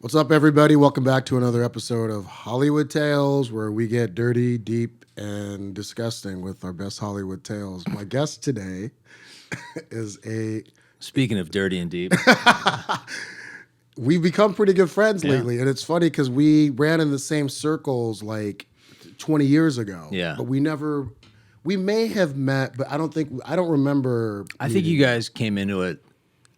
What's up, everybody? Welcome back to another episode of Hollywood Tales, where we get dirty, deep, and disgusting with our best Hollywood tales. My guest today is a. Speaking of dirty and deep, We've become pretty good friends Yeah. lately, and it's funny because we ran in the same circles like 20 years ago. Yeah. But we never. We may have met, but I don't remember. I think you guys came into it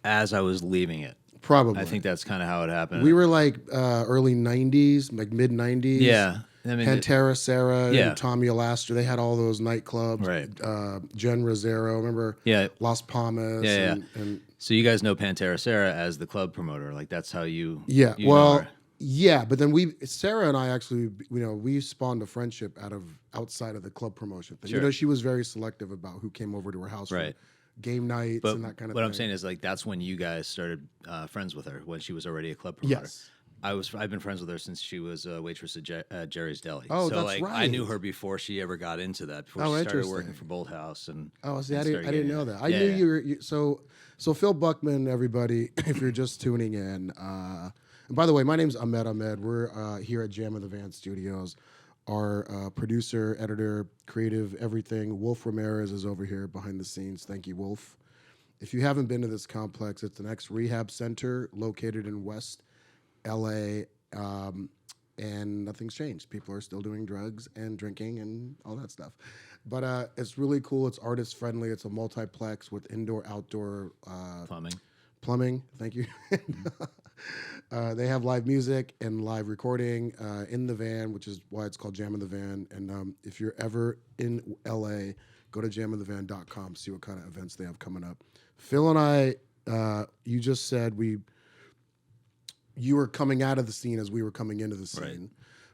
as I was leaving it. Probably. I think that's kind of how it happened. We were like early 90s, like mid 90s. Yeah. I mean, Pantera, Sarah, Yeah. and Tommy Alaster. They had all those nightclubs. Right. Jen Rosero, remember? Yeah. Las Palmas. Yeah, And so you guys know Pantera Sarah as the club promoter. Like that's how you. yeah. you know Well, her. yeah. But then Sarah and I actually, we spawned a friendship outside of the club promotion thing. Sure. She was very selective about who came over to her house Right. for game nights But and that kind of what thing. I'm saying is like that's when you guys started friends with her when she was already a club promoter. Yes. I've been friends with her since she was a waitress at Jerry's Deli. Oh, so that's like I right. knew her before she ever got into that. Before Oh, she started interesting. working for Bolt House and Oh, see, and I started didn't getting know it. that. I Yeah, knew yeah. you were. So Phil Buckman, everybody, if you're just tuning in. And by the way, my name's Ahmed Ahmed. We're here at Jam of the Van Studios. Our producer, editor, creative, everything, Wolf Ramirez is over here behind the scenes. Thank you, Wolf. If you haven't been to this complex, it's an ex-rehab center located in West LA, and nothing's changed. People are still doing drugs and drinking and all that stuff. But it's really cool. It's artist friendly. It's a multiplex with indoor, outdoor Plumbing. Thank you. They have live music and live recording in the van, which is why it's called Jam in the Van. And if you're ever in LA, go to jamofthevan.com, see what kind of events they have coming up. Phil and I, you just said you were coming out of the scene as we were coming into the scene. Right.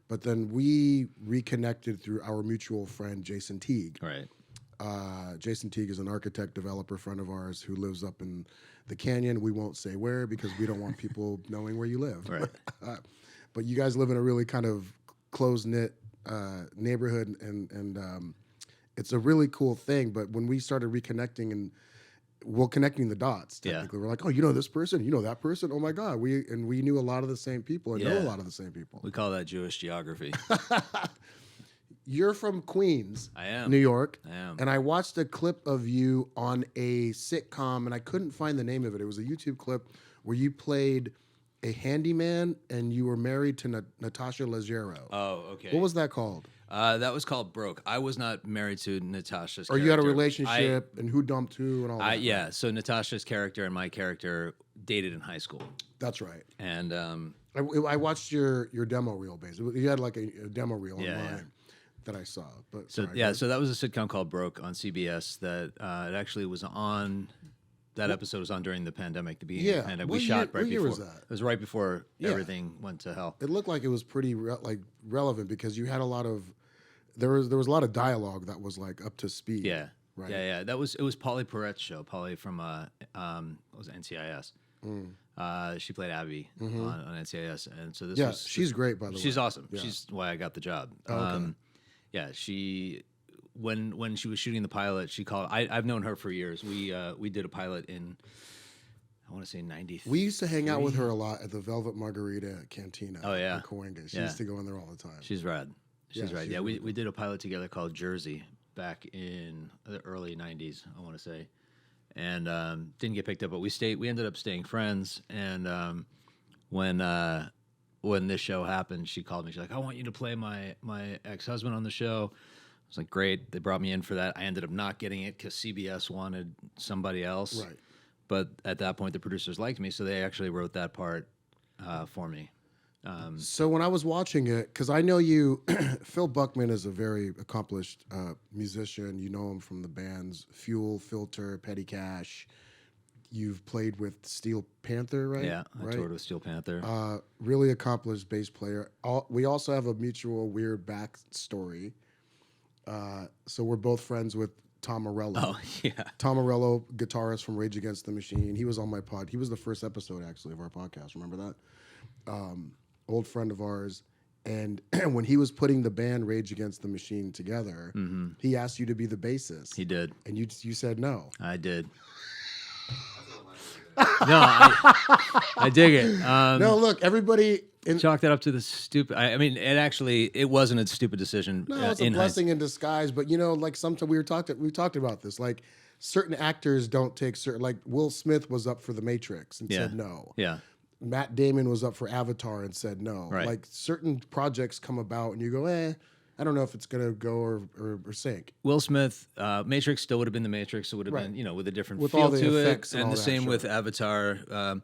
But then we reconnected through our mutual friend, Jason Teague. Right. Jason Teague is an architect developer friend of ours who lives up in the canyon. We won't say where because we don't want people knowing where you live. Right. But you guys live in a really kind of close-knit neighborhood, and it's a really cool thing. But when we started reconnecting and connecting the dots, technically, we're like, oh, you know this person, you know that person. Oh my God, we knew a lot of the same people and know a lot of the same people. We call that Jewish geography. You're from Queens, I am. New York. I am. And I watched a clip of you on a sitcom, and I couldn't find the name of it. It was a YouTube clip where you played a handyman, and you were married to Natasha Leggero. Oh, okay. What was that called? That was called Broke. I was not married to Natasha's Or character. you had a relationship, and who dumped who, and all that. Yeah, so Natasha's character and my character dated in high school. That's right. And I watched your demo reel, basically. You had like a demo reel Yeah, online yeah. that I saw. But so sorry, yeah, so that was a sitcom called Broke on CBS that it actually was on. That episode was on during the pandemic, the beginning of the pandemic. What We shot year right before. was that? It was right before Yeah. everything went to hell. It looked like it was pretty relevant because you had a lot of there was a lot of dialogue that was like up to speed. Yeah. Right. Yeah. It was Polly Perret's show. Polly from what was it, NCIS. She played Abby on NCIS, and so this Yeah, was she's great, by the way. she's awesome. Yeah. She's why I got the job. Oh, okay. Yeah, she when she was shooting the pilot, she called. I've known her for years. We did a pilot in I want to say 93. We used to hang out with her a lot at the Velvet Margarita Cantina. Oh, yeah. in Cahuenga. She Yeah. used to go in there all the time. She's rad. She's Yeah, rad. she's Yeah, really we did a pilot together called Jersey back in the early 90s, I want to say. And didn't get picked up, but we ended up staying friends. And when this show happened, she called me. She's like, I want you to play my ex-husband on the show. I was like, great. They brought me in for that. I ended up not getting it because CBS wanted somebody else. Right. But at that point, the producers liked me, so they actually wrote that part for me. So when I was watching it, because I know you, Phil Buckman is a very accomplished musician. You know him from the bands Fuel, Filter, Petty Cash. You've played with Steel Panther, right? Yeah, I right? toured with Steel Panther. Really accomplished bass player. We also have a mutual weird backstory. So we're both friends with Tom Morello. Oh, yeah. Tom Morello, guitarist from Rage Against the Machine. He was on my pod. He was the first episode, actually, of our podcast. Remember that? Old friend of ours. And when he was putting the band Rage Against the Machine together, he asked you to be the bassist. He did. And you said no. I did. I dig it. No, look, everybody. Chalk that up to the stupid. I mean, it wasn't a stupid decision. No, it's a blessing in disguise. But like sometimes we talked about this. Like certain actors don't take certain. Like Will Smith was up for The Matrix and said no. Yeah. Matt Damon was up for Avatar and said no. Right. Like certain projects come about and you go, I don't know if it's gonna go or sink. Will Smith, Matrix still would have been the Matrix. It would have been, with a different With feel all the to effects it, and and all the that, same sure. with Avatar.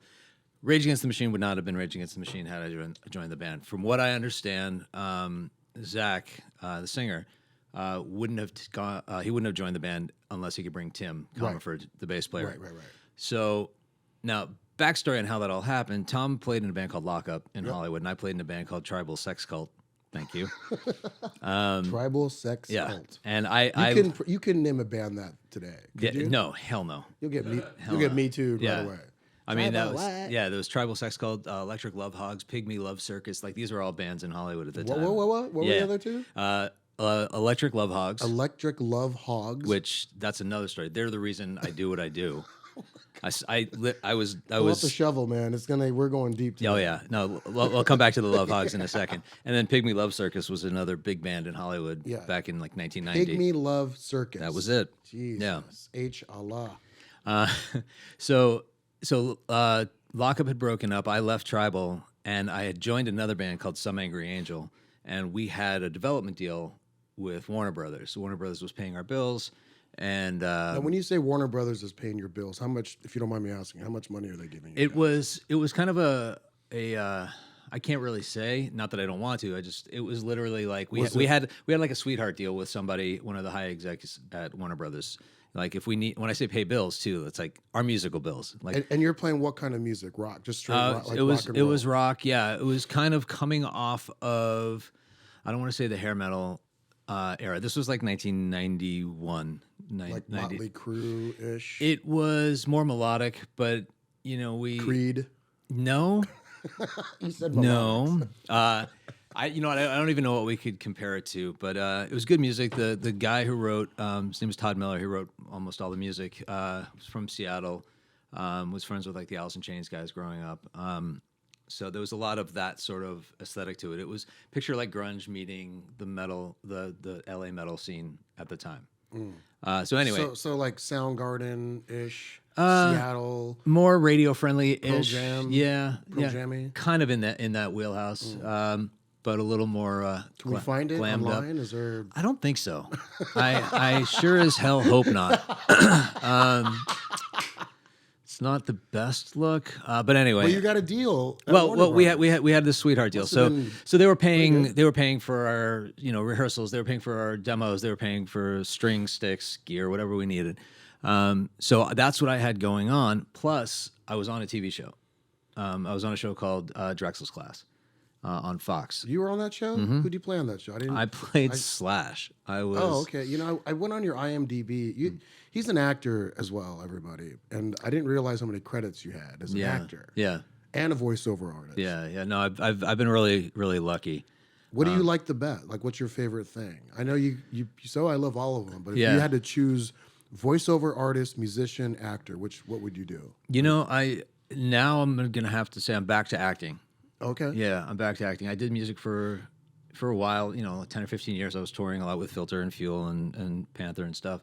Rage Against the Machine would not have been Rage Against the Machine had I joined the band. From what I understand, Zach, the singer, wouldn't have gone. He wouldn't have joined the band unless he could bring Tim Comerford, the bass player. Right. So now, backstory on how that all happened. Tom played in a band called Lockup in Hollywood, and I played in a band called Tribal Sex Cult. Thank you. Tribal Sex Cult. And you can name a band that today. Could you? No, hell no. You'll get me too right away. I mean, there was Tribal Sex Cult, Electric Love Hogs, Pygmy Love Circus. Like, these were all bands in Hollywood at the time. What were the other two? Electric Love Hogs. Electric Love Hogs. Which, that's another story. They're the reason I do what I do. I was Pull up the shovel, man. We're going deep. Oh yeah, no. We'll come back to the Love Hogs in a second. And then Pygmy Love Circus was another big band in Hollywood back in like 1990. Pygmy Love Circus. That was it. Jesus. Yeah. H Allah. So Lockup had broken up. I left Tribal, and I had joined another band called Some Angry Angel, and we had a development deal with Warner Brothers. Warner Brothers was paying our bills, and now, when you say Warner Brothers is paying your bills, how much? If you don't mind me asking, how much money are they giving you? It was kind of a I can't really say. Not that I don't want to. It was literally like we had like a sweetheart deal with somebody, one of the high execs at Warner Brothers. Like when I say pay bills too, it's like our musical bills. Like, and you're playing what kind of music? Rock, just straight rock. Like it was rock and roll. It was rock. Yeah, it was kind of coming off of, I don't want to say the hair metal era. This was like 1991, like Motley Crue ish. It was more melodic, but we Creed. No, You said no. I don't even know what we could compare it to, but it was good music. The guy who wrote, his name was Todd Miller. He wrote almost all the music. Was from Seattle. Was friends with like the Alice in Chains guys growing up. So there was a lot of that sort of aesthetic to it. It was picture like grunge meeting the metal, the LA metal scene at the time. So anyway, so like Soundgarden ish, Seattle, more radio friendly ish. Pro jammy, kind of in that wheelhouse. But a little more. Can we find it online? Up. Is there? I don't think so. I sure as hell hope not. It's not the best look, but anyway. Well, you got a deal. Well, we had this sweetheart deal. So they were paying for our rehearsals. They were paying for our demos. They were paying for string, sticks, gear, whatever we needed. So that's what I had going on. Plus, I was on a TV show. I was on a show called Drexel's Class. On Fox. You were on that show? Mm-hmm. Who did you play on that show? I played Slash. I was. Oh, okay. I went on your IMDb. He's an actor as well, everybody, and I didn't realize how many credits you had as an actor. Yeah. And a voiceover artist. Yeah. No, I've been really, really lucky. What do you like the best? Like, what's your favorite thing? I know you I love all of them, but if you had to choose voiceover artist, musician, actor, what would you do? Now I'm gonna have to say I'm back to acting. Okay. Yeah, I'm back to acting. I did music for a while, 10 or 15 years. I was touring a lot with Filter and Fuel and Panther and stuff.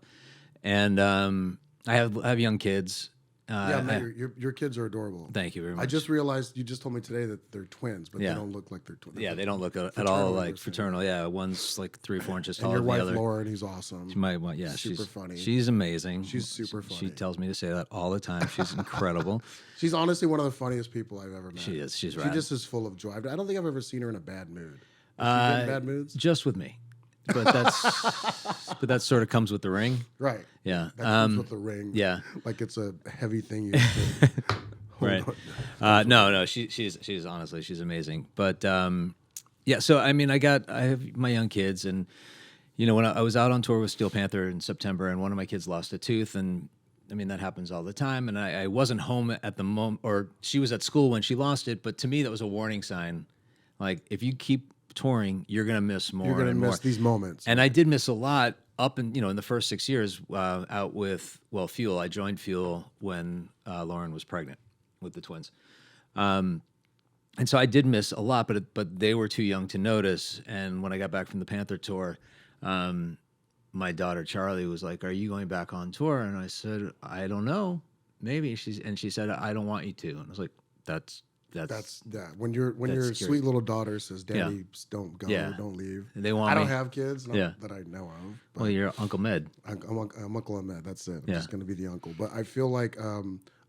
And I have young kids. Your kids are adorable. Thank you very much. I just realized you just told me today that they're twins, but they don't look like they're twins. Yeah, they don't look at all like fraternal. Yeah, one's like 3 or 4 inches taller than the other. And your wife, Lauren, he's awesome. She's super funny. She's amazing. She's super funny. She tells me to say that all the time. She's incredible. She's honestly one of the funniest people I've ever met. She is. She's rad. She just is full of joy. I don't think I've ever seen her in a bad mood. Is she in bad moods? Just with me. But that sort of comes with the ring. Right. Yeah. That comes with the ring. Yeah. Like it's a heavy thing you have to right. No. She's honestly, she's amazing. But so I mean, I have my young kids, and when I was out on tour with Steel Panther in September, and one of my kids lost a tooth, and I mean that happens all the time, and I wasn't home at the moment, or she was at school when she lost it, but to me that was a warning sign. Like, if you keep touring, you're gonna miss more. You're gonna miss these moments. And I did miss a lot, up in in the first 6 years out with Fuel. I joined Fuel when Lauren was pregnant with the twins, and so I did miss a lot, but they were too young to notice. And when I got back from the Panther tour, my daughter Charlie was like, "Are you going back on tour?" And I said, "I don't know, maybe." She said, "I don't want you to." And I was like, That's that. When your scary. sweet little daughter says, "Daddy, don't go, don't leave." They want I don't me. have kids, not that I know of. But Well, you're Uncle Med. I'm Uncle Ahmed. That's it. I'm just going to be the uncle. But I feel like a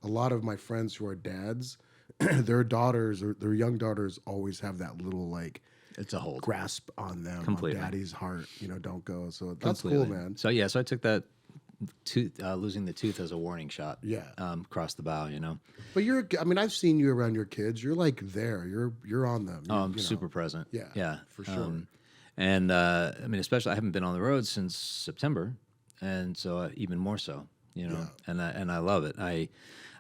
lot of my friends who are dads, their daughters or their young daughters always have that little like It's a hold. grasp on them, Completely. on daddy's heart. Don't go. So that's Completely. cool, man. So I took that tooth, losing the tooth as a warning shot. Yeah. Across the bow. But I've seen you around your kids. You're like there. You're on them. Oh, I'm super present. Yeah. Yeah, for sure. And especially I haven't been on the road since September, and so even more so. And I love it.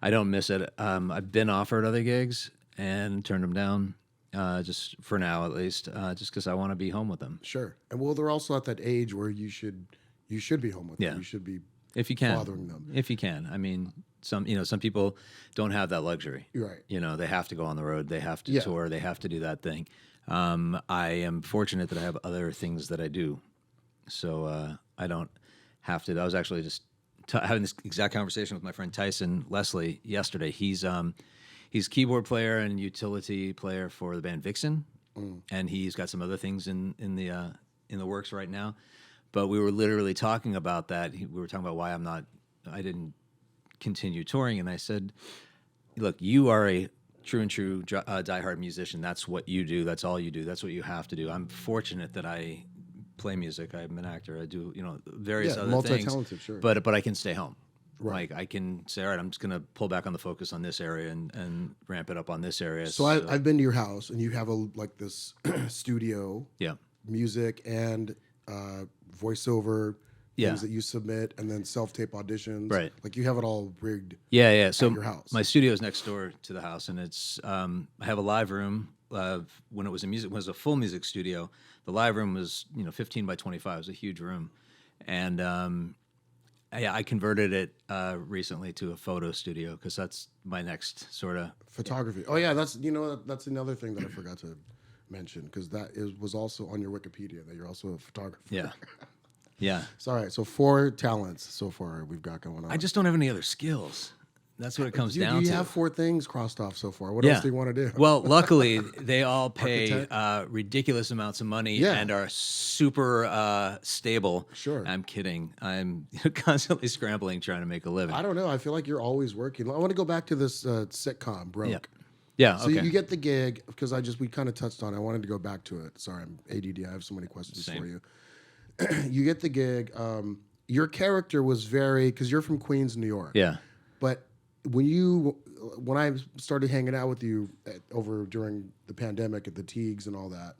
I don't miss it. I've been offered other gigs and turned them down, just for now at least, just because I want to be home with them. Sure. And they're also at that age where you should be home with them. You should be if you can fathering them. If you can. Some people don't have that luxury. Right. They have to go on the road. They have to tour. They have to do that thing. I am fortunate that I have other things that I do, so I don't have to. I was actually just having this exact conversation with my friend Tyson Leslie yesterday. He's keyboard player and utility player for the band Vixen, and he's got some other things in the works right now. But we were literally talking about that. We were talking about why I didn't continue touring, and I said, "Look, you are a true diehard musician. That's what you do. That's all you do. That's what you have to do. I'm fortunate that I play music. I'm an actor. I do various other things. Multi-talented, sure. But I can stay home. Right. Like I can say, all right, I'm just gonna pull back on the focus on this area and ramp it up on this area. So I've been to your house, and you have this studio, Yeah. music and voiceover Yeah. things that you submit, and then self-tape auditions. Right. Like you have it all rigged. Yeah. So your house. my studio is next door to the house, and it's I have a live room. When it was a full music studio, the live room was 15 by 25. It was a huge room, and I converted it recently to a photo studio because that's my next sort of photography. Oh yeah, that's another thing that I forgot to mention, because was also on your Wikipedia that you're also a photographer. Yeah. Yeah. So, all right, so 4 talents so far we've got going on. I just don't have any other skills. That's what it comes down to. You have 4 things crossed off so far. What else do you want to do? Well, luckily, they all pay ridiculous amounts of money and are super stable. Sure. I'm kidding. I'm constantly scrambling trying to make a living. I don't know. I feel like you're always working. I want to go back to this sitcom, Broke. Yeah. So you get the gig, because we kind of touched on it. I wanted to go back to it. Sorry, I'm ADD. I have so many questions for you. You get the gig. Your character was because you're from Queens, New York. Yeah. But when I started hanging out with you over during the pandemic at the Teagues and all that,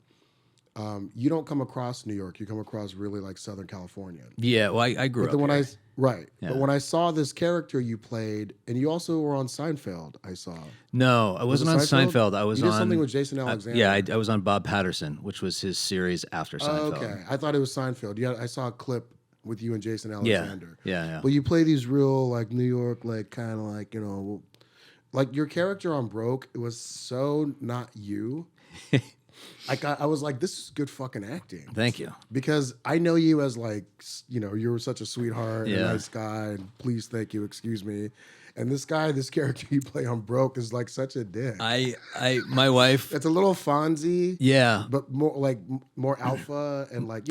you don't come across New York. You come across really like Southern California. Yeah. Well, I grew up here. Right. Yeah. But when I saw this character you played, and you also were on Seinfeld, I saw. No, I wasn't on Seinfeld. I was you did on something with Jason Alexander. I was on Bob Patterson, which was his series after Seinfeld. Okay. I thought it was Seinfeld. Yeah, I saw a clip with you and Jason Alexander. Yeah. But you play these real like New York, like kind of like, like your character on Broke, it was so not you. Like I was like, this is good fucking acting. Thank you. Because I know you as like, you were such a sweetheart, and a nice guy, and please, thank you, excuse me. And this character you play on Broke is like such a dick. My wife. It's a little Fonzie. Yeah. But more alpha, and like,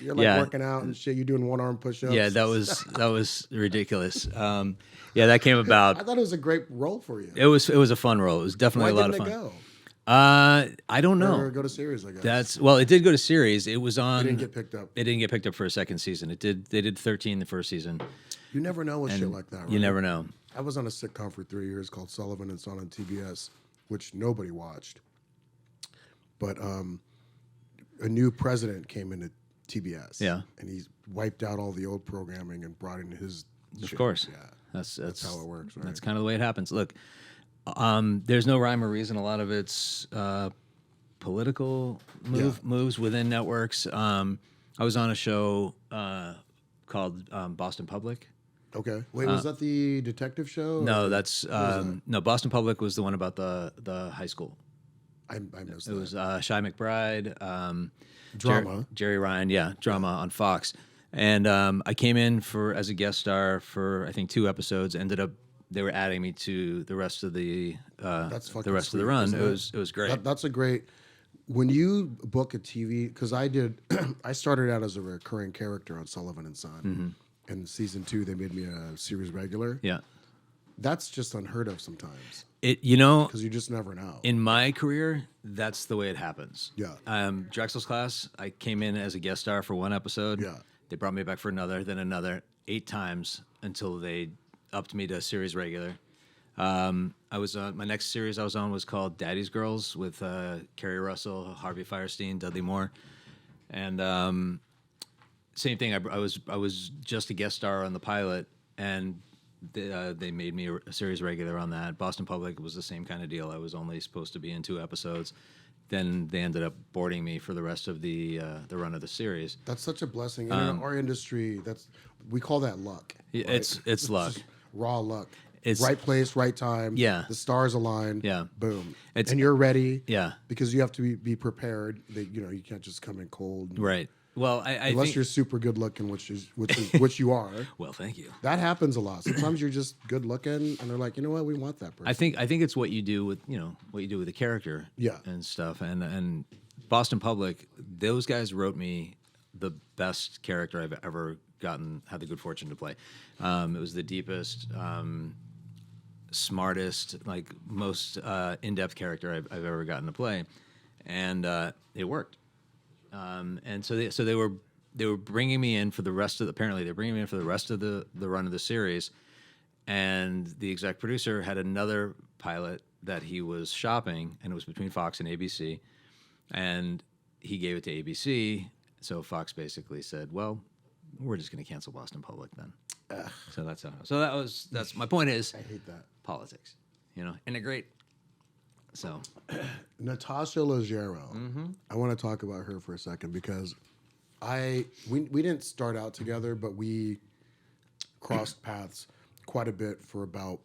you're like working out and shit. You're doing 1-arm push-ups. Yeah, that was ridiculous. That came about. I thought it was a great role for you. It was a fun role. It was definitely a lot of fun. Why didn't it go? I don't know. Or go to series, I guess. It did go to series. It was on. It didn't get picked up. It didn't get picked up for a second season. They did 13 the first season. You never know with shit like that, right? You never know. I was on a sitcom for 3 years called Sullivan and Son on TBS, which nobody watched. But a new president came into TBS. Yeah. And he wiped out all the old programming and brought in his Of shit. course. Yeah. That's how it works, right? That's kind of the way it happens. Look, there's no rhyme or reason. A lot of it's political moves within networks. I was on a show called Boston Public. Okay. Wait, was that the detective show? No, or- that's what was that? no. Boston Public was the one about the high school. I missed It that. was Shy McBride, Drama. Jerry Ryan, yeah, drama on Fox. And I came in as a guest star for I think 2 episodes. Ended up they were adding me to the rest of the That's fucking the rest of the sweet, run. isn't It was great. That's a great. When you book a TV, because I did, I started out as a recurring character on Sullivan and Son. In season 2, they made me a series regular. Yeah, That's just unheard of sometimes because you just never know. in my career, that's the way it happens. Yeah. Drexel's Class, I came in as a guest star for 1 episode. Yeah. They brought me back for another, then another, 8 times until they upped me to series regular. I was my next series I was on was called Daddy's Girls with Kerry Russell, Harvey Firestein, Dudley Moore, and same thing. I was just a guest star on the pilot, and they made me a series regular on that. Boston Public was the same kind of deal. I was only supposed to be in 2 episodes. Then they ended up boarding me for the rest of the run of the series. That's such a blessing. And in our industry, we call that luck. Right? It's luck. Just raw luck. It's- right place, right time. Yeah. The stars align. Yeah. Boom. It's- and you're ready. Yeah. Because you have to be prepared. That you can't just come in cold. Right. Well, I Unless think you're super good looking, which you are. well, thank you. That happens a lot. Sometimes you're just good looking, and they're like, you know what, we want that person. I think it's what you do with what you do with the character, Yeah. and stuff. And Boston Public, those guys wrote me the best character I've ever had the good fortune to play. It was the deepest, smartest, like most in-depth character I've ever gotten to play, and it worked. And so they were bringing me in for the rest of they're bringing me in for the rest of the run of the series, and the exec producer had another pilot that he was shopping, and it was between Fox and ABC, and he gave it to ABC. So Fox basically said, "Well, we're just going to cancel Boston Public then." So that's how. So that's my point is I hate that. politics, and they're great. So Natasha Leggero. I want to talk about her for a second because we didn't start out together, but we crossed paths quite a bit for about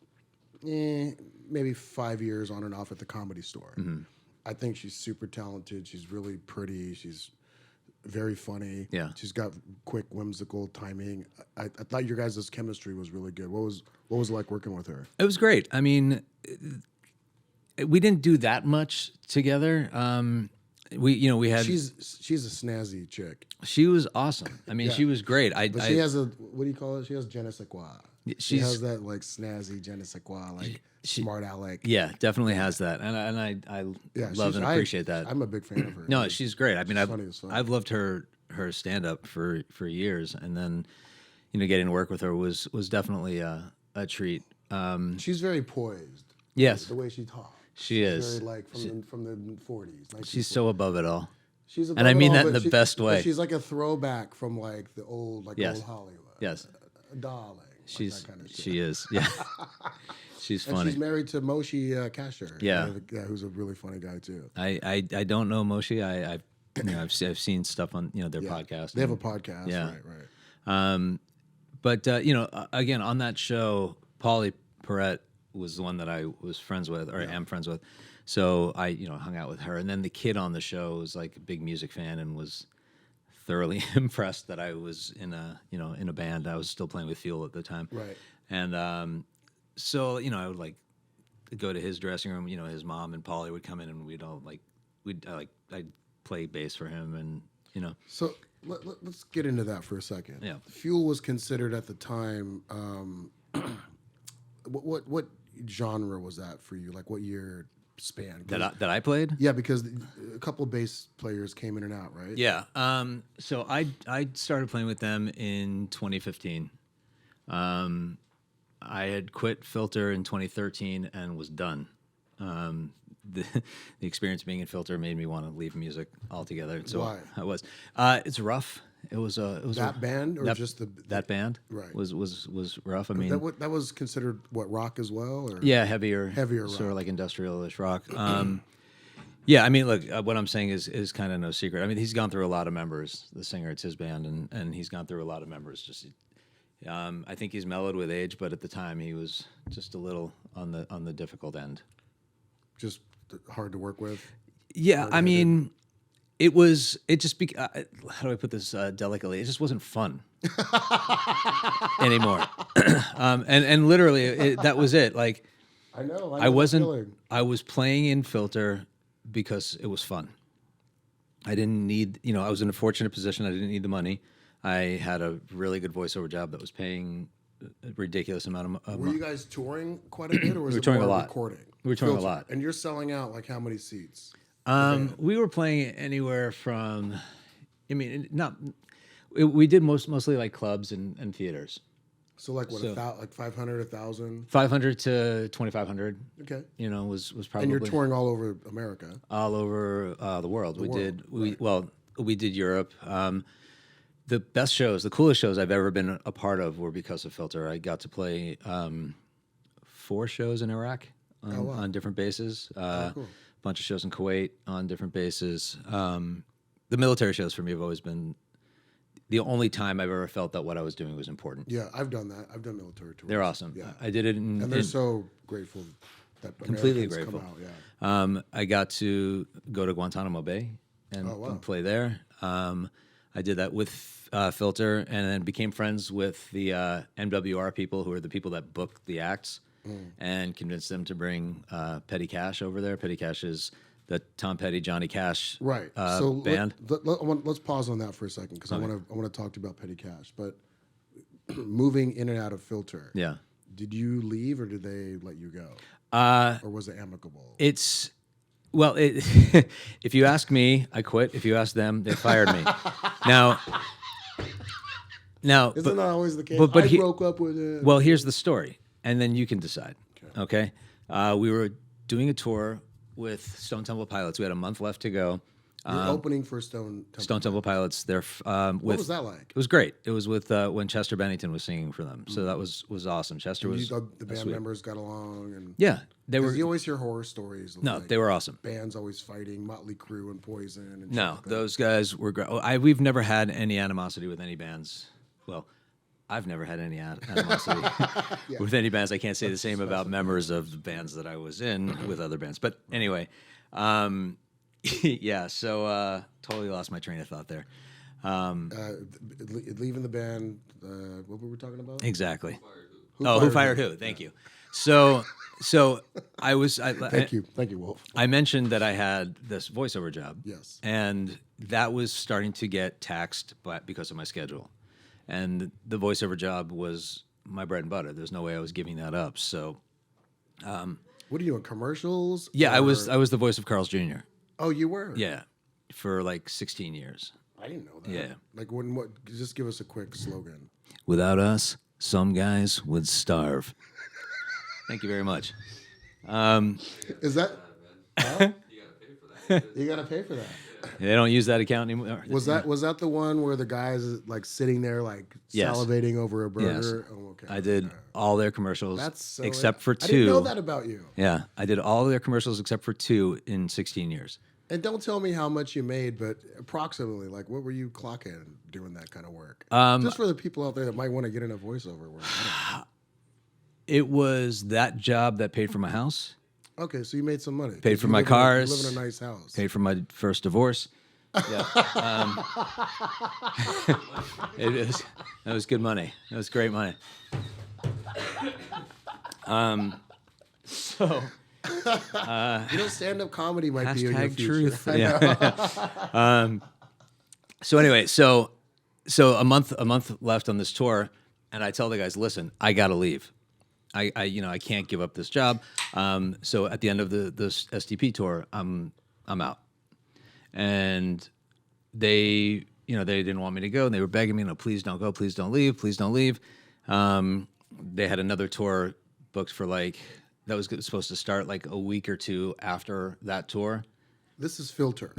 maybe 5 years on and off at the Comedy Store. I think she's super talented. She's really pretty. She's very funny. Yeah. She's got quick, whimsical timing. I thought your guys' chemistry was really good. What was it like working with her? it was great. I mean, we didn't do that much together. We had. She's a snazzy chick. She was awesome. I mean, Yeah. she was great. But she has what do you call it? She has je ne sais quoi. She she's- has that like snazzy je ne sais quoi, like smart aleck. Yeah, definitely has that, and I Yeah, love and appreciate that. I'm a big fan of her. No, she's great. I mean, funny as fuck. I've loved her stand up for years, and then getting to work with her was definitely a treat. She's very poised. Yes, The way she talks. She She's is. very like from the 40s. she's so above it all. She's and I above it mean all, that in but the best way. She's like a throwback from like the old Yes. old Hollywood. Yes, Darling. she's that kind of shit. she is. Yeah, she's And funny. she's married to Moshe Kasher. Yeah. Who's a really funny guy too. I don't know Moshe. I've seen stuff on their podcast. They have a podcast. Yeah. Right. But again, on that show, Paulie Perrette was the one that I was friends with, or am friends with. So I, hung out with her, and then the kid on the show was like a big music fan and was thoroughly impressed that I was in a band. I was still playing with Fuel at the time, Right. And so I would like go to his dressing room. His mom and Paulie would come in, and I'd play bass for him, and So let's get into that for a second. Yeah. Fuel was considered at the time. What genre was that for you? Like what year span? 'Cause- that I played. yeah, because a couple of bass players came in and out, right? Yeah. So I started playing with them in 2015. I had quit Filter in 2013 and was done. The experience being in Filter made me want to leave music altogether. So Why? I was. It's rough. It was That band or just that band. Right. Was rough. I mean, that was considered what, rock as well, or yeah, heavier Heavier sort of rock. like industrial-ish rock. Yeah, I mean, look, what I'm saying is kind of no secret. I mean, he's gone through a lot of members. The singer, it's his band, and he's gone through a lot of members. Just, I think he's mellowed with age, but at the time he was just a little on the difficult end. Just hard to work with. Yeah, I mean, it just how do I put this delicately? It just wasn't fun anymore. And literally, that was it. Like, I know. I wasn't. I was playing in Filter because it was fun. I didn't need, I was in a fortunate position. I didn't need the money. I had a really good voiceover job that was paying a ridiculous amount of Were you guys touring quite a bit, or was We were it touring more a lot. recording? We were touring a lot. And you're selling out like how many seats? We were playing anywhere from, I mean, we did mostly like clubs and theaters. So like what, like 500, 1,000? 500 to 2,500. Okay. Was probably. And you're touring all over America. All over the world. We did Europe. The best shows, the coolest shows I've ever been a part of were because of Filter. I got to play 4 shows in Iraq on different bases. Cool. A bunch of shows in Kuwait on different bases. The military shows for me have always been the only time I've ever felt that what I was doing was important. Yeah, I've done that. I've done military tours. They're awesome. Yeah. I did it and they're so grateful that completely Americans grateful. come out, yeah. I got to go to Guantanamo Bay and play there. I did that with Filter, and then became friends with the MWR people, who are the people that booked the acts, and convinced them to bring Petty Cash over there. Petty Cash is the Tom Petty, Johnny Cash band. Let's pause on that for a second, because I want to talk to you about Petty Cash. But moving in and out of Filter, yeah, did you leave or did they let you go, or was it amicable? Well, if you ask me, I quit. If you ask them, they fired me. Now, isn't that always the case? But I broke up with it. Well, here's the story, and then you can decide. Okay? We were doing a tour with Stone Temple Pilots. We had a month left to go. You're opening for Stone Temple Pilots. They're what was that like? It was great. It was with when Chester Bennington was singing for them, so that was awesome. Chester was the band members got along, and yeah, they were. You always hear horror stories. No, they were awesome. Bands always fighting, Motley Crue and Poison. And no, those guys were great. We've never had any animosity with any bands. Well, I've never had any animosity with any bands. I can't say the same about members of the bands that I was in with other bands. But anyway, yeah. So totally lost my train of thought there. Leaving the band. What were we talking about? Exactly. Who fired who? Thank you. So I was. Thank you, Wolf. I mentioned that I had this voiceover job. Yes. And that was starting to get taxed because of my schedule. And the voiceover job was my bread and butter. There's no way I was giving that up. So, what are you doing? Commercials? Yeah, I was the voice of Carl's Jr. Oh, you were? Yeah, for like 16 years. I didn't know that. Yeah. Like what? Just give us a quick slogan. Without us, some guys would starve. Thank you very much. Is that? Huh? You gotta pay for that. They don't use that account anymore. Was that the one where the guys like sitting there like salivating over a burger? Yes. Oh, okay. I did all their commercials except for 2. I didn't know that about you. Yeah, I did all their commercials except for 2 in 16 years. And don't tell me how much you made, but approximately, like, what were you clocking doing that kind of work? Just for the people out there that might want to get into voiceover work. It was that job that paid for my house. Okay, so you made some money. Paid for my cars. You live in a nice house. Paid for my first divorce. Yeah. That was good money. That was great money. So... stand-up comedy might be in your future. Truth. Yeah. So anyway, so a month left on this tour, and I tell the guys, listen, I gotta leave. I can't give up this job. So at the end of this STP tour, I'm out. And they didn't want me to go, and they were begging me, no, please don't go, please don't leave, please don't leave. They had another tour booked for that was supposed to start like a week or 2 after that tour. This is Filter.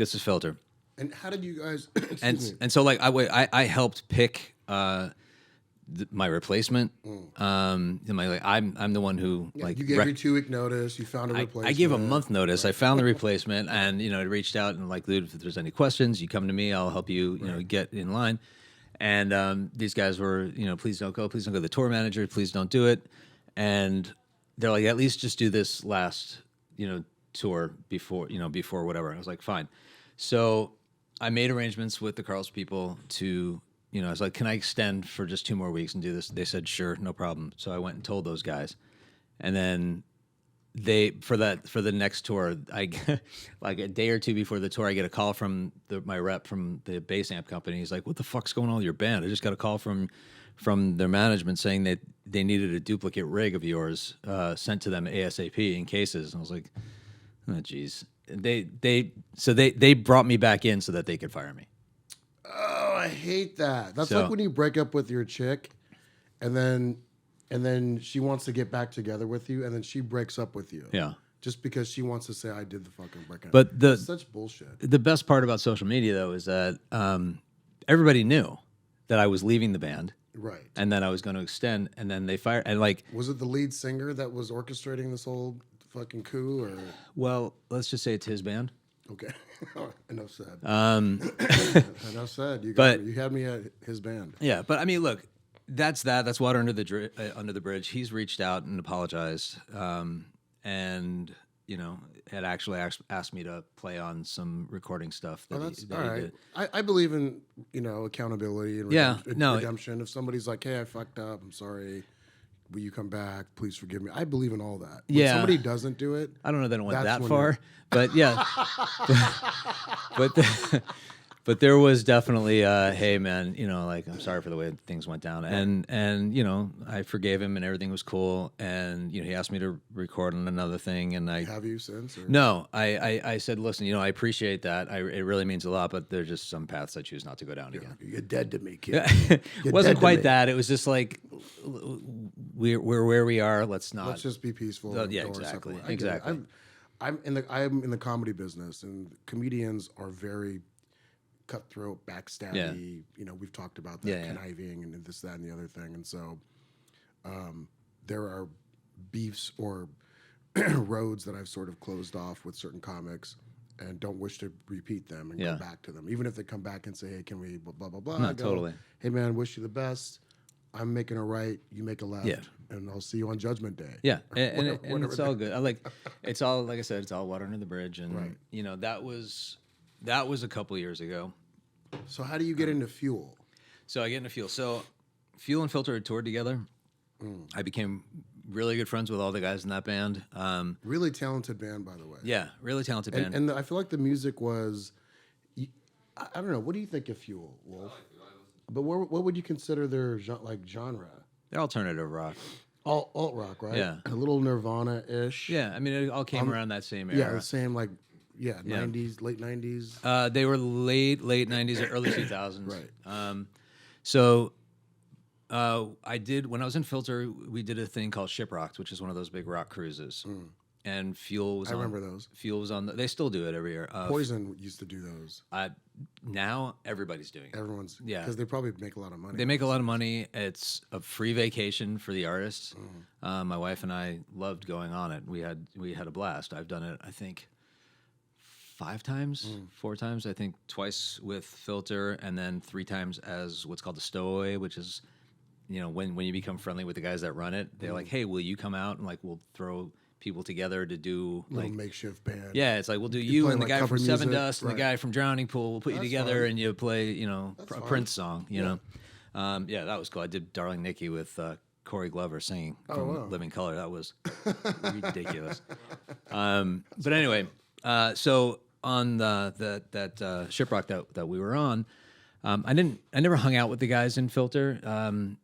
And how did you guys? and so I helped pick my replacement. I'm the one who you gave your 2 week notice. You found a replacement. I gave a month notice. I found the replacement, and I reached out and like, dude, if there's any questions, you come to me. I'll help you. Get in line. And these guys were, please don't go. Please don't go. The tour manager, please don't do it. And they're like, at least just do this last, tour before whatever. I was like, fine. So I made arrangements with the Carl's people to. I was like, can I extend for just 2 more weeks and do this? They said, sure, no problem. So I went and told those guys. And then for the next tour, like a day or 2 before the tour, I get a call from my rep from the bass amp company. He's like, what the fuck's going on with your band? I just got a call from their management saying that they needed a duplicate rig of yours sent to them ASAP in cases. And I was like, oh, geez. They brought me back in so that they could fire me. Oh, I hate that. That's like when you break up with your chick, and then she wants to get back together with you, and then she breaks up with you. Yeah. Just because she wants to say I did the fucking breakup. But that's such bullshit. The best part about social media though is that everybody knew that I was leaving the band. Right. And then I was going to extend, and then they fired. And like, was it the lead singer that was orchestrating this whole fucking coup, or? Well, let's just say it's his band. Okay. Enough said. Enough said. You had me at his band. Yeah, but I mean, look, that's water under the bridge. He's reached out and apologized, and had actually asked me to play on some recording stuff. That that's he all right. did. I believe in accountability and redemption. If somebody's like, "Hey, I fucked up. I'm sorry. Will you come back? Please forgive me." I believe in all that. When somebody doesn't do it, I don't know that it went that far, but yeah. But there was definitely, hey man, like I'm sorry for the way things went down, and I forgave him and everything was cool, and he asked me to record on another thing, and I have you since? Or? No, I said, listen, I appreciate that, it really means a lot, but there's just some paths I choose not to go down again. You're dead to me, kid. It wasn't quite that. It was just like we're where we are. Let's just be peaceful. Yeah, exactly. I'm in the comedy business, and comedians are very cutthroat, backstabby. Yeah. We've talked about that, conniving and this, that, and the other thing. And so there are beefs or roads that I've sort of closed off with certain comics and don't wish to repeat them and go back to them. Even if they come back and say, hey, can we blah, blah, blah. No, totally. Hey, man, wish you the best. I'm making a right, you make a left, and I'll see you on Judgment Day. Yeah, and it's all good. It's all, like I said, it's all water under the bridge. And, that was a couple years ago. So how do you get into Fuel? So I get into Fuel. So Fuel and Filter had toured together. I became really good friends with all the guys in that band. Really talented band, by the way. Yeah, really talented band. And I feel like the music was, I don't know, what do you think of Fuel, Wolf? But what would you consider their genre? They're alternative rock. Alt rock, right? Yeah. A little Nirvana-ish. Yeah, I mean, it all came around that same era. Yeah, the same 90s, late 90s. They were late 90s, early 2000s. Right. So I did, when I was in Filter, we did a thing called Shiprocks, which is one of those big rock cruises. And Fuel was I remember those. Fuel was on, they still do it every year. Poison used to do those. Now everybody's doing it. Everyone's, because they probably make a lot of money. They make a lot of money. It's a free vacation for the artists. My wife and I loved going on it. We had a blast. I've done it, I think, 4 times. I think twice with Filter, and then 3 times as what's called the stowaway, which is, when you become friendly with the guys that run it, they're like, hey, will you come out and we'll throw people together to do little makeshift band. Yeah, it's like we'll do you and the guy from Seven music. Dust and the guy from Drowning Pool. We'll put you together and you play, a Prince song. You know, that was cool. I did "Darling Nikki" with Corey Glover singing from Living Color. That was ridiculous. But anyway, so on that Shiprock that we were on, I never hung out with the guys in Filter.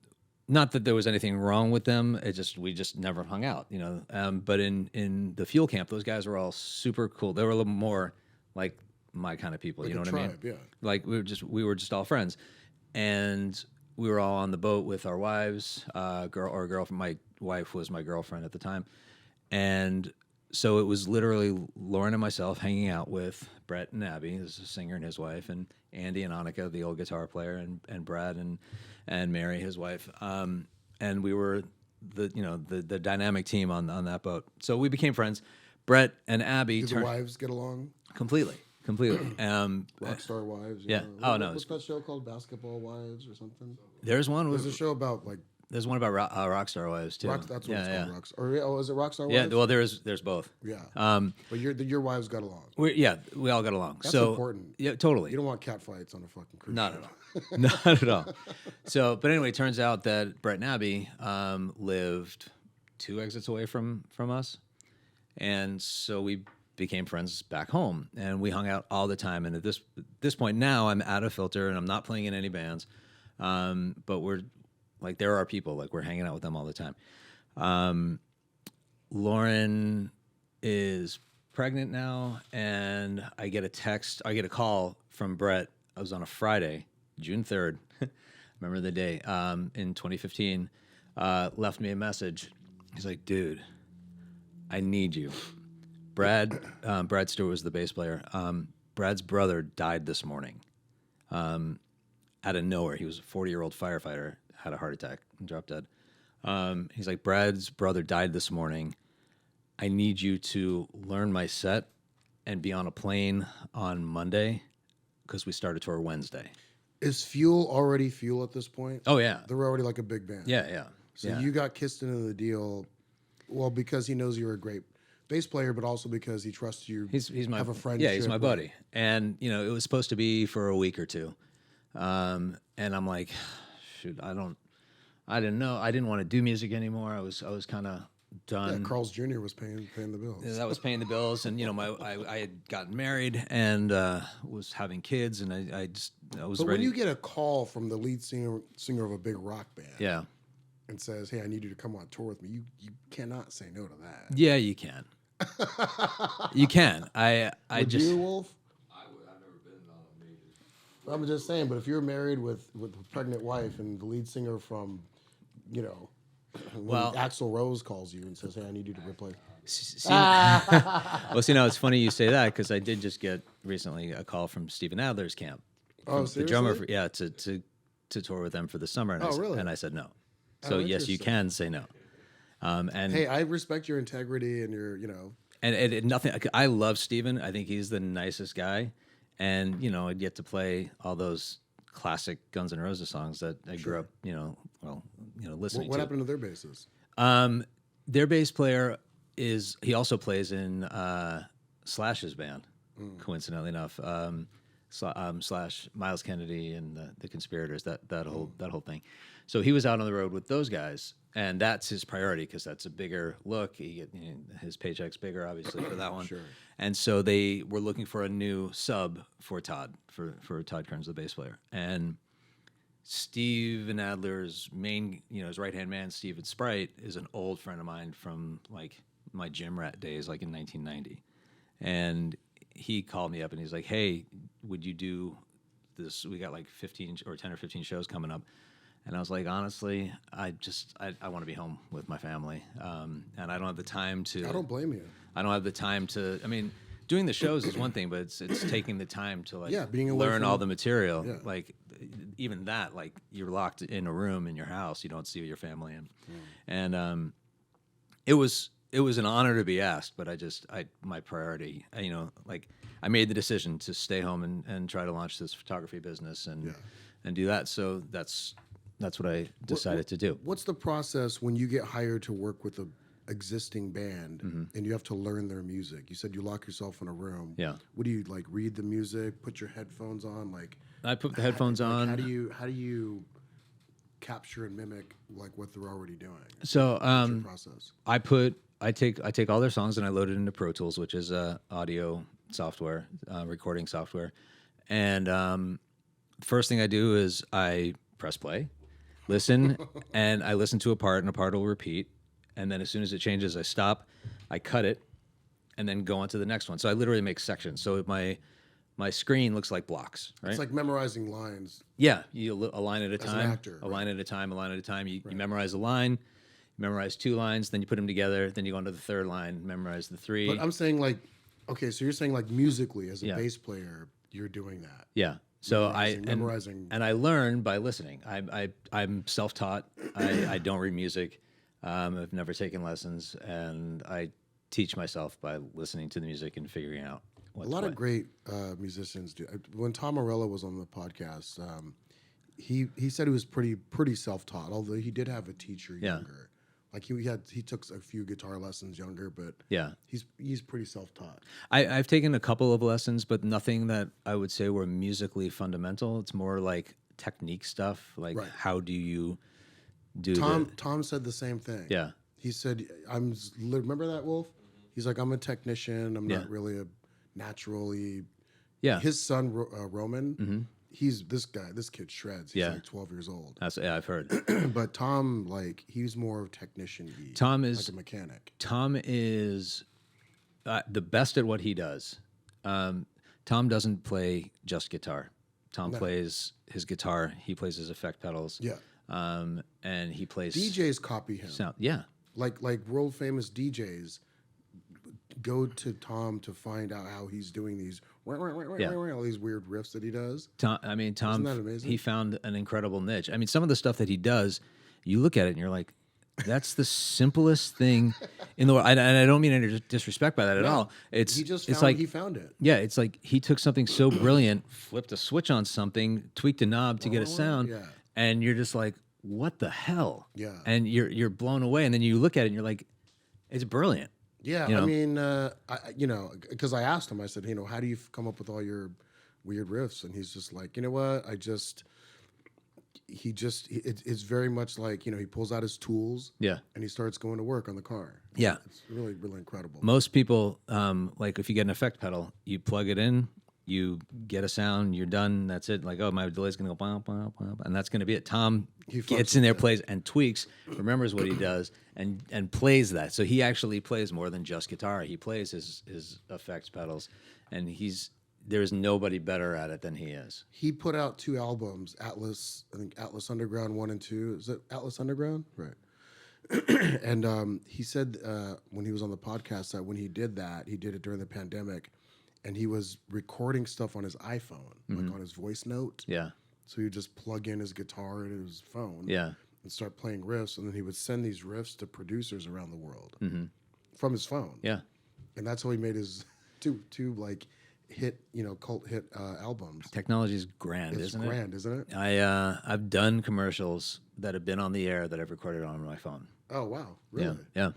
Not that there was anything wrong with them. We just never hung out, But in the Fuel camp, those guys were all super cool. They were a little more like my kind of people. Like you know what tribe, I mean? Yeah. Like we were just all friends, and we were all on the boat with our wives. Girlfriend. My wife was my girlfriend at the time, and so it was literally Lauren and myself hanging out with Brett and Abby, this is a singer and his wife, and Andy and Annika, the old guitar player, and Brad and Mary, his wife. And we were the dynamic team on that boat. So we became friends. Brett and Abby Did the wives get along? completely. Rockstar Wives. Yeah. Oh no. What's that show called? Basketball Wives or something? There's one. There's a show about like. There's one about Rockstar Wives too. That's what it's called. Rockstar. Or is it Rockstar Wives? Yeah. Well, there's both. Yeah. But your wives got along. We all got along. That's so important. Yeah, totally. You don't want cat fights on a fucking cruise. Not at all. Not at all. So, but anyway, it turns out that Brett and Abby lived 2 exits away from us, and so we became friends back home, and we hung out all the time. And at this point now, I'm out of Filter, and I'm not playing in any bands, but we're like there are people like we're hanging out with them all the time. Lauren is pregnant now, and I get a call from Brett. I was on a Friday, June 3rd. Remember the day, in 2015, left me a message. He's like, dude, I need you. Brad Stewart was the bass player. Brad's brother died this morning out of nowhere. He was a 40-year-old firefighter, had a heart attack and dropped dead. He's like, Brad's brother died this morning. I need you to learn my set and be on a plane on Monday because we start a tour Wednesday. Is Fuel already Fuel at this point? Oh, yeah. They're already like a big band. Yeah. So you got kissed into the deal, well, because he knows you're a great bass player, but also because he trusts you. He's my have a friendship. Yeah, he's my buddy. And it was supposed to be for a week or two, and I'm like, shoot, I didn't know. I didn't want to do music anymore. I was kind of done. Yeah, Carl's Jr. was paying the bills. Yeah, that was paying the bills, and I had gotten married and was having kids, and I was But ready. when you get a call from the lead singer of a big rock band, Yeah, and says, "Hey, I need you to come on tour with me," you cannot say no to that. yeah, you can. You can. Would you, Wolf? I've never been on a major. I'm just saying, but if you're married with a pregnant wife and the lead singer from, when Axl Rose calls you and says, "Hey, I need you to replace." Well, it's funny you say that because I did just get recently a call from Steven Adler's camp. Oh, the drummer, to tour with them for the summer. And really? And I said no. So yes, you can say no. And hey, I respect your integrity and your, and nothing. I love Steven. I think he's the nicest guy, and I'd get to play all those classic Guns N' Roses songs that I grew up, listening to. What happened to their basses? Their bass player he also plays in Slash's band, coincidentally enough. Slash Miles Kennedy and the Conspirators, that whole thing. So he was out on the road with those guys, and that's his priority because that's a bigger look. His paycheck's bigger, obviously, for that one. Sure. And so they were looking for a new sub for Todd, for Todd Kearns, the bass player. And Steven Adler's main, his right-hand man, Steven Sprite, is an old friend of mine from like my gym rat days, like in 1990. And he called me up and he's like, "Hey, would you do this? We got like 10 or 15 shows coming up." And I was like, honestly, I want to be home with my family, and I don't have the time to. I don't blame you. I don't have the time to. I mean, doing the shows is one thing, but it's taking the time to being away learn from all the material. Yeah. Like even that, like you're locked in a room in your house, you don't see your family, and it was an honor to be asked, but my priority, I made the decision to stay home and try to launch this photography business and do that. So that's what I decided to do. What's the process when you get hired to work with a existing band and you have to learn their music? You said you lock yourself in a room. Yeah. What do you read the music, put your headphones on? I put the headphones on. How do you capture and mimic what they're already doing? So what's your process? I take all their songs and I load it into Pro Tools, which is audio software, recording software. And first thing I do is I press play, listen, and I listen to a part, and a part will repeat. And then as soon as it changes, I stop, I cut it, and then go on to the next one. So I literally make sections. So my screen looks like blocks, right? It's like memorizing lines. Yeah, a line at a As an time, actor, a line at a time. You memorize a line, you memorize 2 lines, then you put them together, then you go on to the third line, memorize the 3. But I'm saying okay, so you're saying musically as a bass player, you're doing that. Yeah. So memorizing. and I learn by listening. I'm self-taught. I don't read music. I've never taken lessons, and I teach myself by listening to the music and figuring out what's A lot what. of great musicians do. When Tom Morello was on the podcast, he said he was pretty self-taught, although he did have a teacher Yeah. younger. Like he took a few guitar lessons younger, but Yeah. he's pretty self-taught. I've taken a couple of lessons, but nothing that I would say were musically fundamental. It's more like technique stuff. Like Right. how do you do Tom said the same thing. Yeah. He said, remember that, Wolf? He's like, I'm a technician. I'm Yeah. not really a naturally. Yeah. His son, Roman, he's this kid shreds. He's Yeah. like 12 years old. I've heard. But Tom, like, he's more of technician-y. Tom is like a mechanic. Tom is the best at what he does. Tom doesn't play just guitar. Tom plays his guitar. He plays his effect pedals. Yeah. And he plays DJs copy him. sound. Yeah. Like world famous DJs go to Tom to find out how he's doing these all these weird riffs that he does. Tom, Isn't that amazing? he found an incredible niche. I mean, some of the stuff that he does, you look at it and you're like, that's the simplest thing in the world. And I don't mean any disrespect by that at all. It's he found it. Yeah, it's like he took something so brilliant, flipped a switch on something, tweaked a knob to get a sound, Yeah. and you're just like, what the hell? Yeah. And you're blown away, and then you look at it and you're like, it's brilliant. Yeah, You know? I mean, because I asked him, I said, how do you come up with all your weird riffs? And he's just like, you know what? It's very much like, he pulls out his tools. Yeah. And he starts going to work on the car. Yeah. It's really, really incredible. Most people, like if you get an effect pedal, you plug it in, you get a sound, you're done. That's it. Like, oh, my delay's gonna go blah, blah, blah, blah, and that's gonna be it. Tom gets in there, plays and tweaks, remembers what he does, and plays that. So he actually plays more than just guitar. He plays his effects pedals, and there's nobody better at it than he is. He put out 2 albums, Atlas Underground 1 and 2. Is it Atlas Underground? Right. And he said when he was on the podcast that when he did that, he did it during the pandemic, and he was recording stuff on his iPhone, like on his voice note. Yeah. So he would just plug in his guitar into his phone Yeah. and start playing riffs, and then he would send these riffs to producers around the world from his phone. Yeah. And that's how he made his two like hit, cult hit albums. Technology's grand, It's isn't it? grand, isn't it? I've done commercials that have been on the air that I've recorded on my phone. Oh wow, really? Yeah.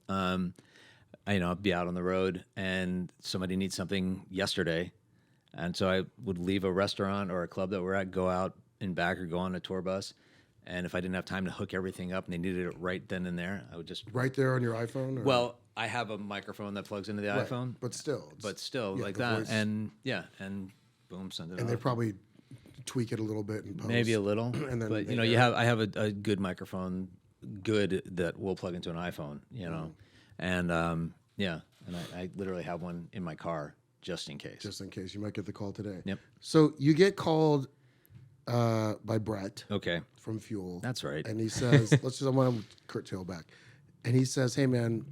I'll be out on the road and somebody needs something yesterday. And so I would leave a restaurant or a club that we're at, go out and back or go on a tour bus. And if I didn't have time to hook everything up and they needed it right then and there, I would just... Right there on your iPhone? Or? Well, I have a microphone that plugs into the Right, iPhone. But still. like the that. voice. And boom, send it And they off. probably tweak it a little bit in post. Maybe a little. And then but, they I have a good microphone, that will plug into an iPhone, And, and I literally have one in my car just in case. Just in case. You might get the call today. Yep. So you get called by Brett Okay. from Fuel. That's right. And he says, I want to curtail back. And he says, hey, man,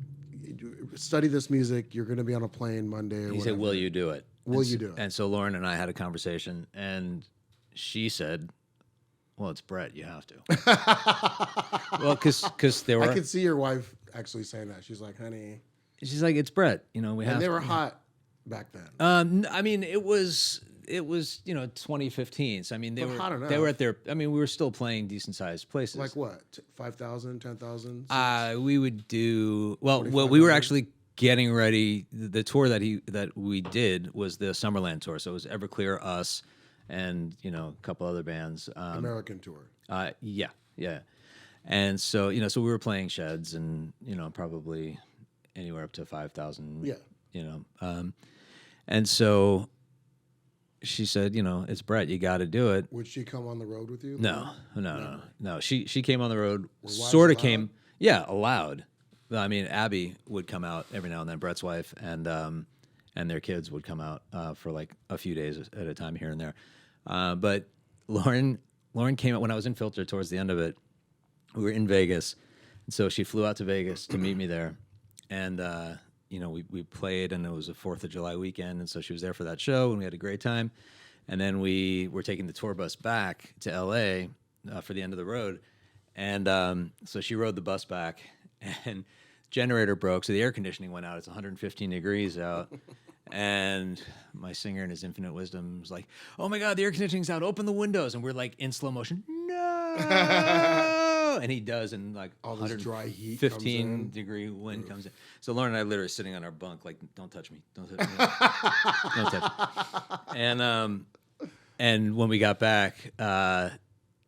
study this music. You're going to be on a plane Monday or He whatever. said, will you do it? Will you do it? And so Lauren and I had a conversation, and she said, well, it's Brett. You have to. Well, because there were... I could see your wife actually saying that. She's like, honey. She's like, it's Brett. We have... And they were hot back then. I mean, it was 2015. So I mean, But hot enough. they were at their. I mean, we were still playing decent sized places. Like what? 5,000, 10,000? We would do well. We were 45,000? actually getting ready. The tour that we did was the Summerland tour. So it was Everclear, us, and a couple other bands. American tour. Yeah. And so so we were playing sheds and probably anywhere up to 5,000. Yeah. And so she said, it's Brett, you got to do it. Would she come on the road with you? No. She came on the road, wives sort of allowed? came, yeah, allowed. I mean, Abby would come out every now and then, Brett's wife, and their kids would come out for like a few days at a time here and there. But Lauren came out when I was in Filter towards the end of it. We were in Vegas, and so she flew out to Vegas to meet me there, and we played, and it was a 4th of July weekend, and so she was there for that show, and we had a great time. And then we were taking the tour bus back to L.A. For the end of the road. And so she rode the bus back, and generator broke, so the air conditioning went out. It's 115 degrees out. And my singer in his infinite wisdom was like, "Oh my God, the air conditioning's out. Open the windows." And we're like in slow motion, "No." And he does, and like All this dry heat 15 degree wind comes in. So Lauren and I literally sitting on our bunk, like, "Don't touch me. Don't touch me. Don't touch me." And when we got back,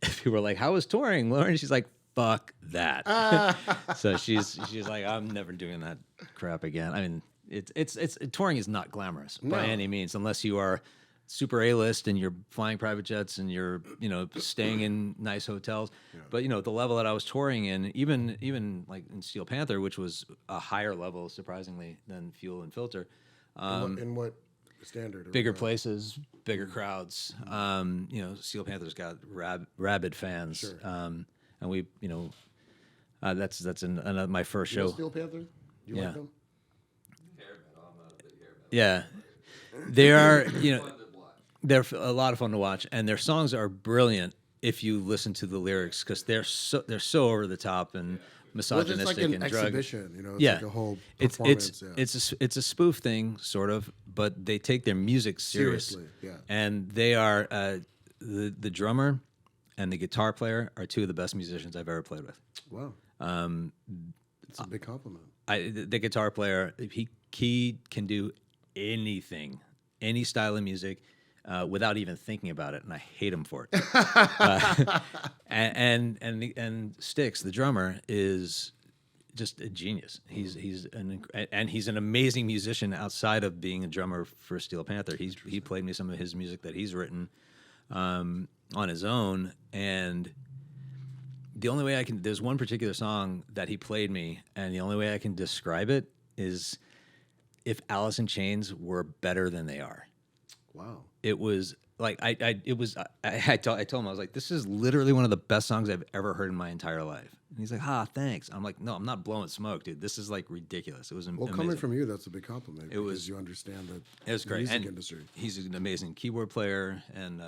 people were like, "How was touring, Lauren?" She's like, "Fuck that." So she's like, "I'm never doing that crap again." I mean, it's touring is not glamorous by any means, unless you are super A-list and you're flying private jets and you're staying in nice hotels. Yeah. But the level that I was touring in, even like in Steel Panther, which was a higher level surprisingly than Fuel and Filter. In what standard? Bigger places, bigger crowds. Steel Panther's got rabid fans. Sure. And we, that's my first show. Steel Panther? You like them? Yeah, they are. They're a lot of fun to watch, and their songs are brilliant if you listen to the lyrics, because they're so over the top and misogynistic, it's like an and exhibition, drug. It's like a whole performance. It's a spoof thing, sort of, but they take their music seriously. Yeah. And they are the drummer and the guitar player are two of the best musicians I've ever played with. Wow. It's a big compliment. The guitar player, he can do anything, any style of music, without even thinking about it, and I hate him for it. And Styx, the drummer, is just a genius. He's an amazing musician outside of being a drummer for Steel Panther. He played me some of his music that he's written on his own, and the only way there's one particular song that he played me, and the only way I can describe it is if Alice in Chains were better than they are. Wow. It was like I told him, I was like, "This is literally one of the best songs I've ever heard in my entire life." And he's like, "Thanks." I'm like, "No, I'm not blowing smoke, dude. This is like ridiculous." It was amazing. Coming from you, that's a big compliment. You understand the music industry. He's an amazing keyboard player and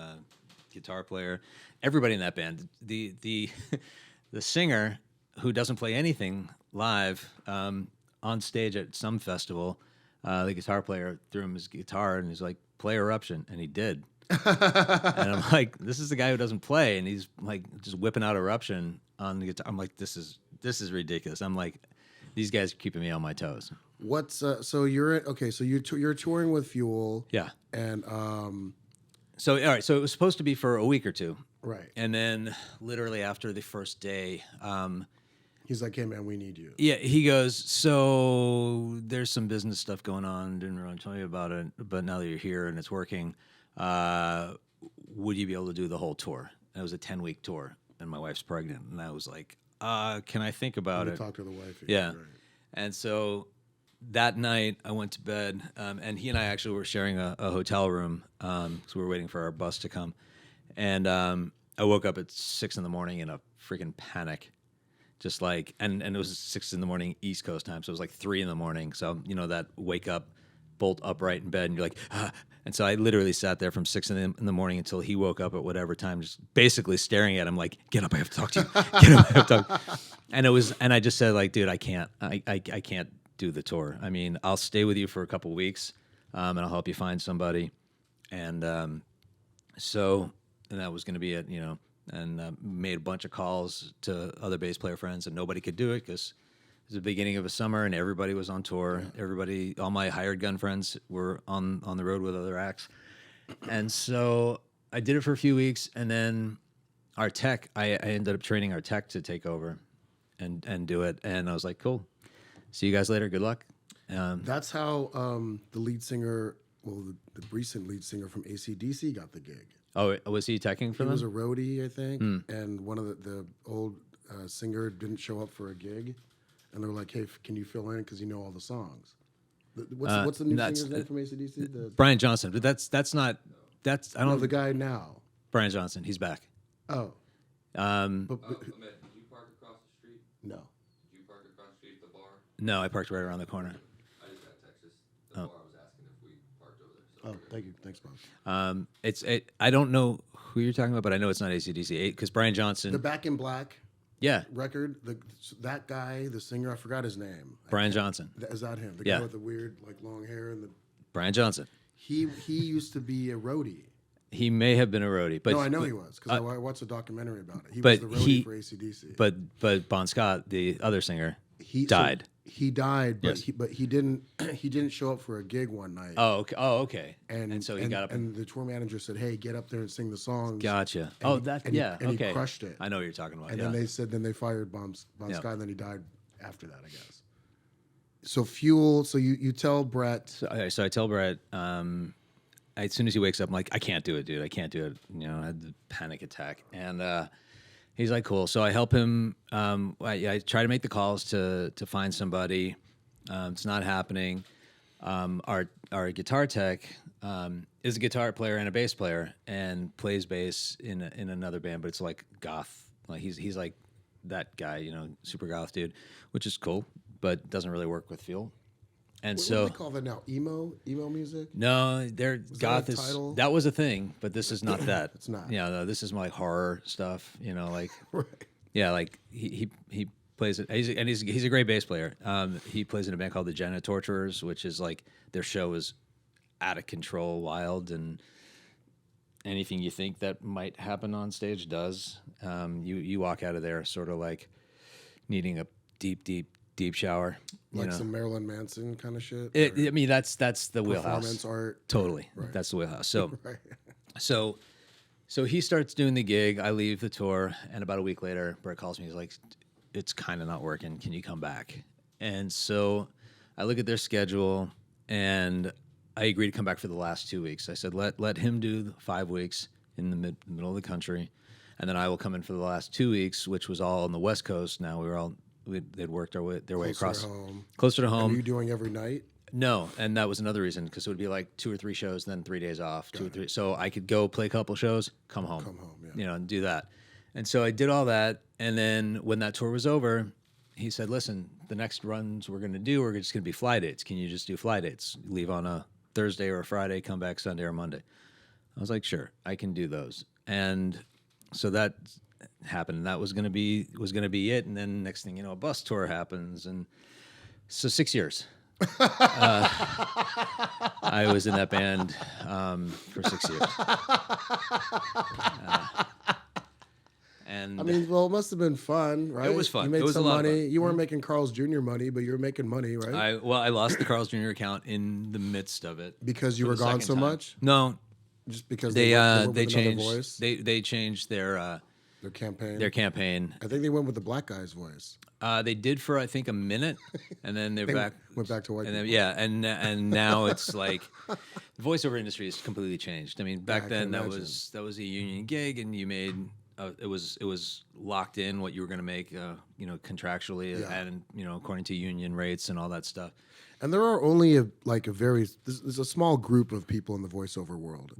guitar player. Everybody in that band. The the singer, who doesn't play anything live, on stage at some festival, the guitar player threw him his guitar and he's like, "Play Eruption," and he did. And I'm like, "This is the guy who doesn't play," and he's like just whipping out Eruption on the guitar. I'm like, this is ridiculous. I'm like, these guys are keeping me on my toes. What's so you're so you're touring with Fuel. Yeah. And so all right, so it was supposed to be for a week or two. Right. And then literally after the first day, he's like, "Hey man, we need you." Yeah, he goes, "So there's some business stuff going on. Didn't really tell you about it, but now that you're here and it's working, would you be able to do the whole tour?" And it was a 10-week tour, and my wife's pregnant, and I was like, "Can I think about it?" Talk to the wife. Yeah. Right. And so that night I went to bed, and he and I actually were sharing a hotel room, because we were waiting for our bus to come, and I woke up at 6 a.m. in a freaking panic. Just like, and it was 6 a.m. East Coast time, so it was like 3 a.m. So that wake up, bolt upright in bed, and you're like, ah. And so I literally sat there from 6 in the morning until he woke up at whatever time, just basically staring at him like, "Get up, I have to talk to you. Get up, I have to talk." And I just said, like, "Dude, I can't do the tour. I mean, I'll stay with you for a couple weeks, and I'll help you find somebody." And and that was going to be it, and made a bunch of calls to other bass player friends, and nobody could do it because it was the beginning of a summer and everybody was on tour. Yeah. All my hired gun friends were on the road with other acts. And so I did it for a few weeks, and then our tech, I ended up training our tech to take over and do it. And I was like, "Cool. See you guys later. Good luck." That's how the lead singer, the recent lead singer from AC/DC got the gig. Oh, was he teching for them? He was a roadie, I think, and one of the old singer didn't show up for a gig, and they were like, "Hey, can you fill in because you know all the songs?" What's the new singer's name from AC/DC? Brian Johnson, but that's not I don't know the guy now. Brian Johnson, he's back. Oh, Ahmed, did you park across the street? No. Did you park across the street at the bar? No, I parked right around the corner. I just got Texas. The bar was asking if we parked over there. Oh, thank you. Thanks, Bob. I don't know who you're talking about, but I know it's not AC/DC because Brian Johnson. The Back in Black Yeah, record, that guy, the singer, I forgot his name. Brian Johnson. Is that him? The Yeah. guy with the weird, like, long hair and the. Brian Johnson. He used to be a roadie. He may have been a roadie, but No, I know he was because I watched a documentary about it. He but was the roadie for AC/DC. But Bon Scott, the other singer, He died. He died, but Yes. he didn't show up for a gig one night. Oh, okay. And so he got up. and the tour manager said, "Hey, get up there and sing the songs." Gotcha. And Okay. he crushed it. I know what you're talking about. And yeah. then they fired Bon Yeah. Scott, and then he died after that, I guess. So Fuel. So you tell Brett. So I tell Brett, as soon as he wakes up, I'm like, I can't do it, dude. I can't do it. I had the panic attack. And he's like, cool. So I help him. I try to make the calls to find somebody. It's not happening. Our guitar tech is a guitar player and a bass player and plays bass in another band, but it's like goth. Like he's like that guy, super goth dude, which is cool, but doesn't really work with Fuel. And What so do they call that now? Emo music. no, they're goth that a is title? that was a thing, but this is not that. It's not. Yeah, no, this is more like horror stuff. Like Right. yeah, like he plays it. He's a great bass player. He plays in a band called the Janet Torturers, which is like their show is out of control, wild, and anything you think that might happen on stage does. You walk out of there sort of like needing a deep shower. Like some Marilyn Manson kind of shit. I mean, that's the wheelhouse. Performance art. Totally, Right. that's the wheelhouse. So, Right. so he starts doing the gig. I leave the tour, and about a week later, Brett calls me. He's like, "It's kind of not working. Can you come back?" And so I look at their schedule, and I agree to come back for the last 2 weeks. I said, "Let him do the 5 weeks in the middle of the country, and then I will come in for the last 2 weeks, which was all on the West Coast. Now they'd worked their way across closer to home. Are you doing every night? No, and that was another reason because it would be like 2 or 3 shows, then 3 days off, 2 or 3. So I could go play a couple shows, come home, yeah. and do that. And so I did all that, and then when that tour was over, he said, "Listen, the next runs we're going to do are just going to be fly dates. Can you just do fly dates? Leave on a Thursday or a Friday, come back Sunday or Monday." I was like, "Sure, I can do those." And so that happened, and that was going to be it. And then next thing you know, a bus tour happens, and so 6 years. I was in that band for 6 years. And I mean, well, it must have been fun, right? It was fun. You made It was some a lot of money. fun. You weren't making Carl's Jr. money, but you were making money, right? I lost the Carl's Jr. account in the midst of it Because you for were the gone second so time. much? No, Just because they went with another changed voice? they changed Their campaign? their campaign. I think they went with the black guy's voice. They did for I think a minute, and then they're They back. went back to white And then, people. yeah, and now it's like the voiceover industry has completely changed. I mean, back I then can that imagine. was a union gig, and you made it was locked in what you were going to make, contractually, Yeah. and according to union rates and all that stuff. And there are only there's a small group of people in the voiceover world.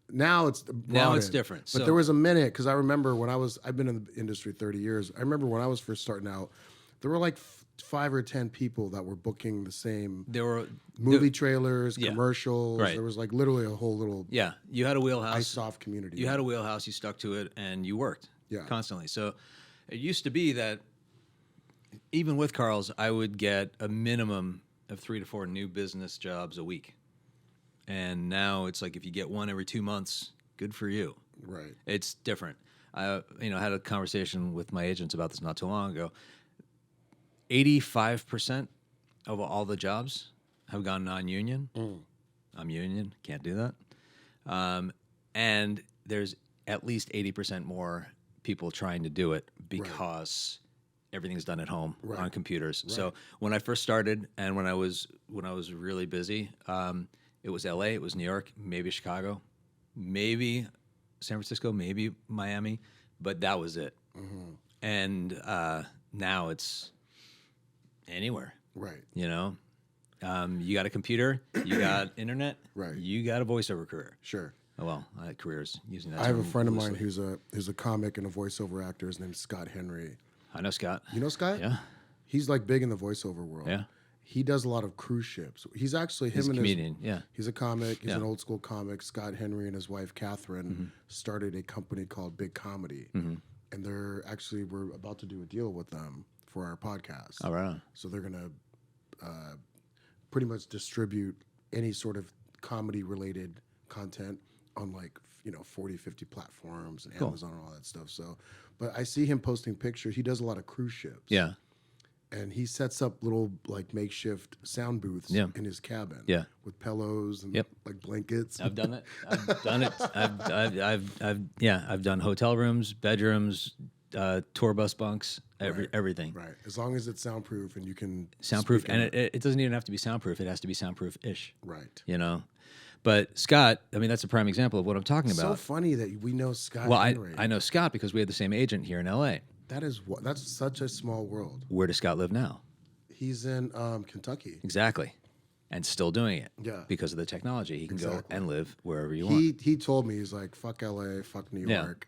Now it's broadened. different. But So- there was a minute because I remember when I've been in the industry 30 years. I remember when I was first starting out, there were like 5 or 10 people that were booking the same There were movie trailers, Yeah. commercials. Right. There was like literally a whole little yeah, you had a wheelhouse. iced off community. You had a wheelhouse, you stuck to it, and you worked constantly. So it used to be that even with Carl's, I would get a minimum of 3 to 4 new business jobs a week. And now it's like if you get one every 2 months, good for you. Right. It's different. I had a conversation with my agents about this not too long ago. 85% of all the jobs have gone non-union. I'm union, can't do that. And there's at least 80% more people trying to do it because everything's done at home on computers. So when I first started, and when I was really busy, it was LA, it was New York, maybe Chicago, maybe San Francisco, maybe Miami, but that was it. And now it's anywhere. Right. You got a computer, you got internet, Right. You got a voiceover career. Sure. Oh, well, I had careers using that. I have a term friend of mine loosely. who's a comic and a voiceover actor. His name's Scott Henry. I know Scott. You know Scott? Yeah. He's like big in the voiceover world. Yeah. he does a lot of cruise ships. He's actually He's a him and comedian. Yeah. he's a comic. He's Yeah. an old school comic. Scott Henry and his wife Catherine Mm-hmm. started a company called Big Comedy, and we're about to do a deal with them for our podcast. Oh, right on. So they're gonna pretty much distribute any sort of comedy related content on 40, 50 platforms and Cool. Amazon and all that stuff. So, but I see him posting pictures. He does a lot of cruise ships. Yeah. And he sets up little makeshift sound booths Yeah. in his cabin. Yeah. With pillows and Yep. blankets. I've done it. I've done it. I've done hotel rooms, bedrooms, tour bus bunks, everything. Right. As long as it's soundproof and you can Soundproof, speak and in it doesn't even have to be soundproof. It has to be soundproof-ish. Right. You know, but Scott, I mean, that's a prime example of what I'm talking So about. funny that we know Scott Well, Henry. I know Scott because we had the same agent here in L.A. That's such a small world. Where does Scott live now? He's in Kentucky. Exactly, and still doing it. Yeah. Because of the technology, he can go Exactly. and live wherever you want. He told me, he's like, fuck LA, fuck New Yeah. York.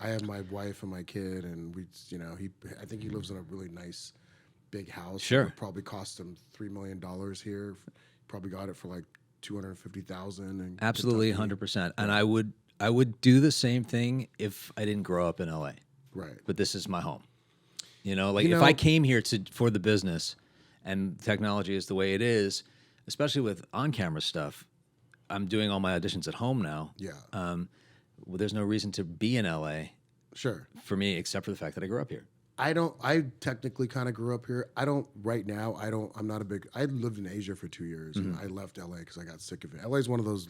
I have my wife and my kid, and I think he lives in a really nice big house. Sure. It would probably cost him $3 million here. Probably got it for like $250,000. Absolutely, 100%. And I would do the same thing if I didn't grow up in L.A. Right. But this is my home. If I came here for the business, and technology is the way it is, especially with on-camera stuff. I'm doing all my auditions at home now. Yeah. Well, there's no reason to be in LA Sure. for me, except for the fact that I grew up here. I technically kind of grew up here. I'm not a big, I lived in Asia for 2 years and I left LA because I got sick of it. LA is one of those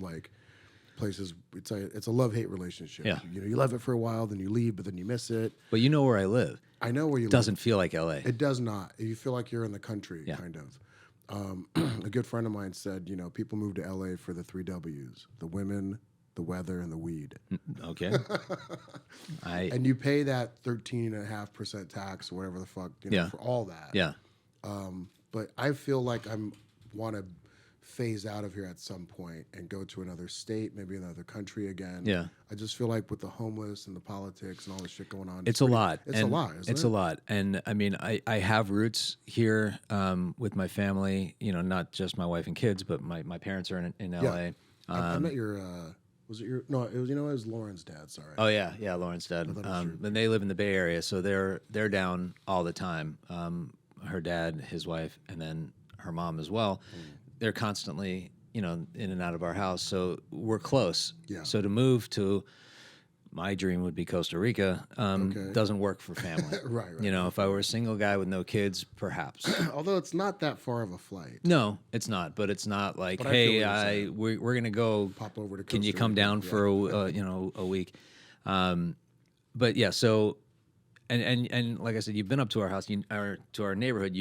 places, it's a love-hate relationship. Yeah. You love it for a while, then you leave, but then you miss it. But you know where I live. I know where you live. Doesn't feel like LA. It does not. You feel like you're in the country, Yeah. kind of. A good friend of mine said, people move to LA for the 3 W's: the women, the weather, and the weed. Okay. And you pay that 13.5% tax or whatever the fuck, Yeah. for all that. Yeah. But I feel like want to phase out of here at some point and go to another state, maybe another country again. Yeah. I just feel like with the homeless and the politics and all this shit going on, It's a lot. It's a lot. Isn't It's it? a lot. And I mean, I have roots here with my family, not just my wife and kids, but my parents are in LA. Yeah. I met your. Was it your? No, it was. It was Lauren's dad. Sorry. Oh yeah, Lauren's dad. And they live in the Bay Area, so they're down all the time. Her dad, his wife, and then her mom as well. They're constantly, in and out of our house, so we're close. Yeah. So to move to, my dream would be Costa Rica. Okay. Doesn't work for family. Right. If I were a single guy with no kids, perhaps. Although it's not that far of a flight. No, it's not. But it's not like, But I feel what hey, you're we're gonna go. Pop over to. Can you Costa come Rica. down Yeah. for a week? But yeah, so and like I said, you've been up to our house, to our neighborhood.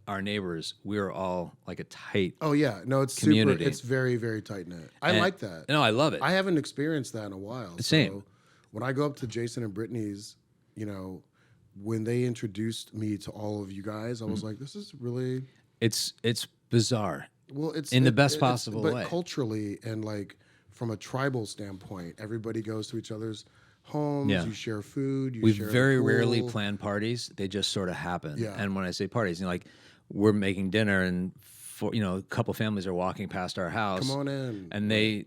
Our neighbors. We're all like a tight. Oh yeah, no, it's community. super. It's very, very tight knit. I like that. No, I love it. I haven't experienced that in a while. Same. So when I go up to Jason and Brittany's, when they introduced me to all of you guys, I was like, this is really It's bizarre. well. It's In the best possible but way. culturally and from a tribal standpoint, everybody goes to each other's homes. Yeah. You share food. We share the very rarely pool. plan parties. They just sort of happen. Yeah. And when I say parties, we're making dinner and a couple families are walking past our house. Come on in. And they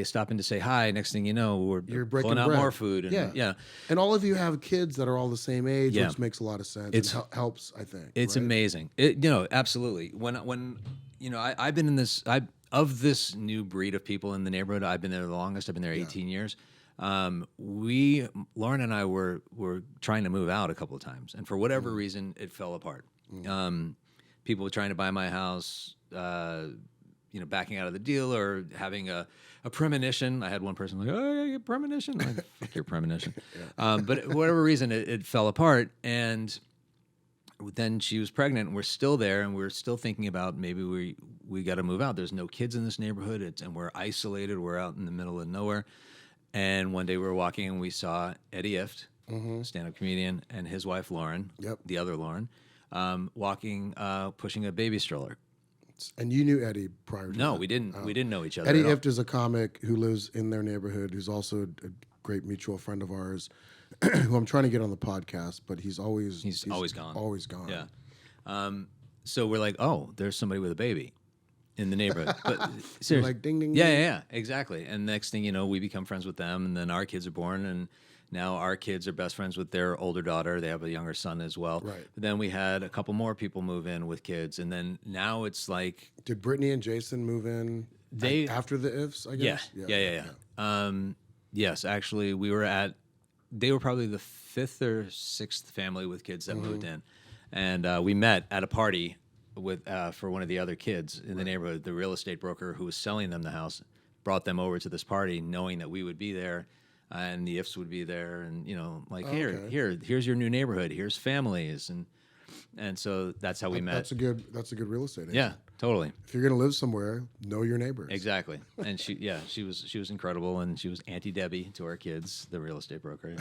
stop in to say hi. Next thing you know, we're You're breaking pulling out bread. more food. And, Yeah. And all of you have kids that are all the same age, Yeah. which makes a lot of sense. It's- It helps, I think. It's right? amazing. Absolutely. When I've been in this. Of this new breed of people in the neighborhood, I've been there the longest. I've been there 18 years. Lauren and I were trying to move out a couple of times, and for whatever reason, it fell apart. People were trying to buy my house, backing out of the deal or having a premonition. I had one person like, "Oh, yeah, premonition." I'm like, fuck your premonition. But for whatever reason, it fell apart, and then she was pregnant, and we're still there, and we're still thinking about maybe we got to move out. There's no kids in this neighborhood, and we're isolated. We're out in the middle of nowhere. And one day we were walking, and we saw Eddie Ift, stand-up comedian, and his wife Lauren, the other Lauren, walking, pushing a baby stroller. And you knew Eddie prior to No, that. we didn't. We didn't know each other. Eddie at all. Ift is a comic who lives in their neighborhood, who's also a great mutual friend of ours, who I'm trying to get on the podcast, but he's always always gone. Always gone. Yeah. so we're like, oh, there's somebody with a baby in the neighborhood. But You're seriously, like ding ding. yeah, ding. yeah, yeah, exactly. And next thing you know, we become friends with them, and then our kids are born, and now our kids are best friends with their older daughter. They have a younger son as well. Right. But then we had a couple more people move in with kids, and then now it's like Did Brittany and Jason move in They- after the ifs? I yeah, guess. yeah. Yes, actually, they were probably the fifth or sixth family with kids that moved in, and we met at a party with for one of the other kids in the neighborhood. The real estate broker who was selling them the house brought them over to this party, knowing that we would be there, and the ifs would be there, and like okay. here's your new neighborhood, here's families, and so that's how we met. That's a good real estate agent. Yeah, totally. If you're gonna live somewhere, know your neighbors. Exactly, and she was incredible, and she was Auntie Debbie to our kids, the real estate broker.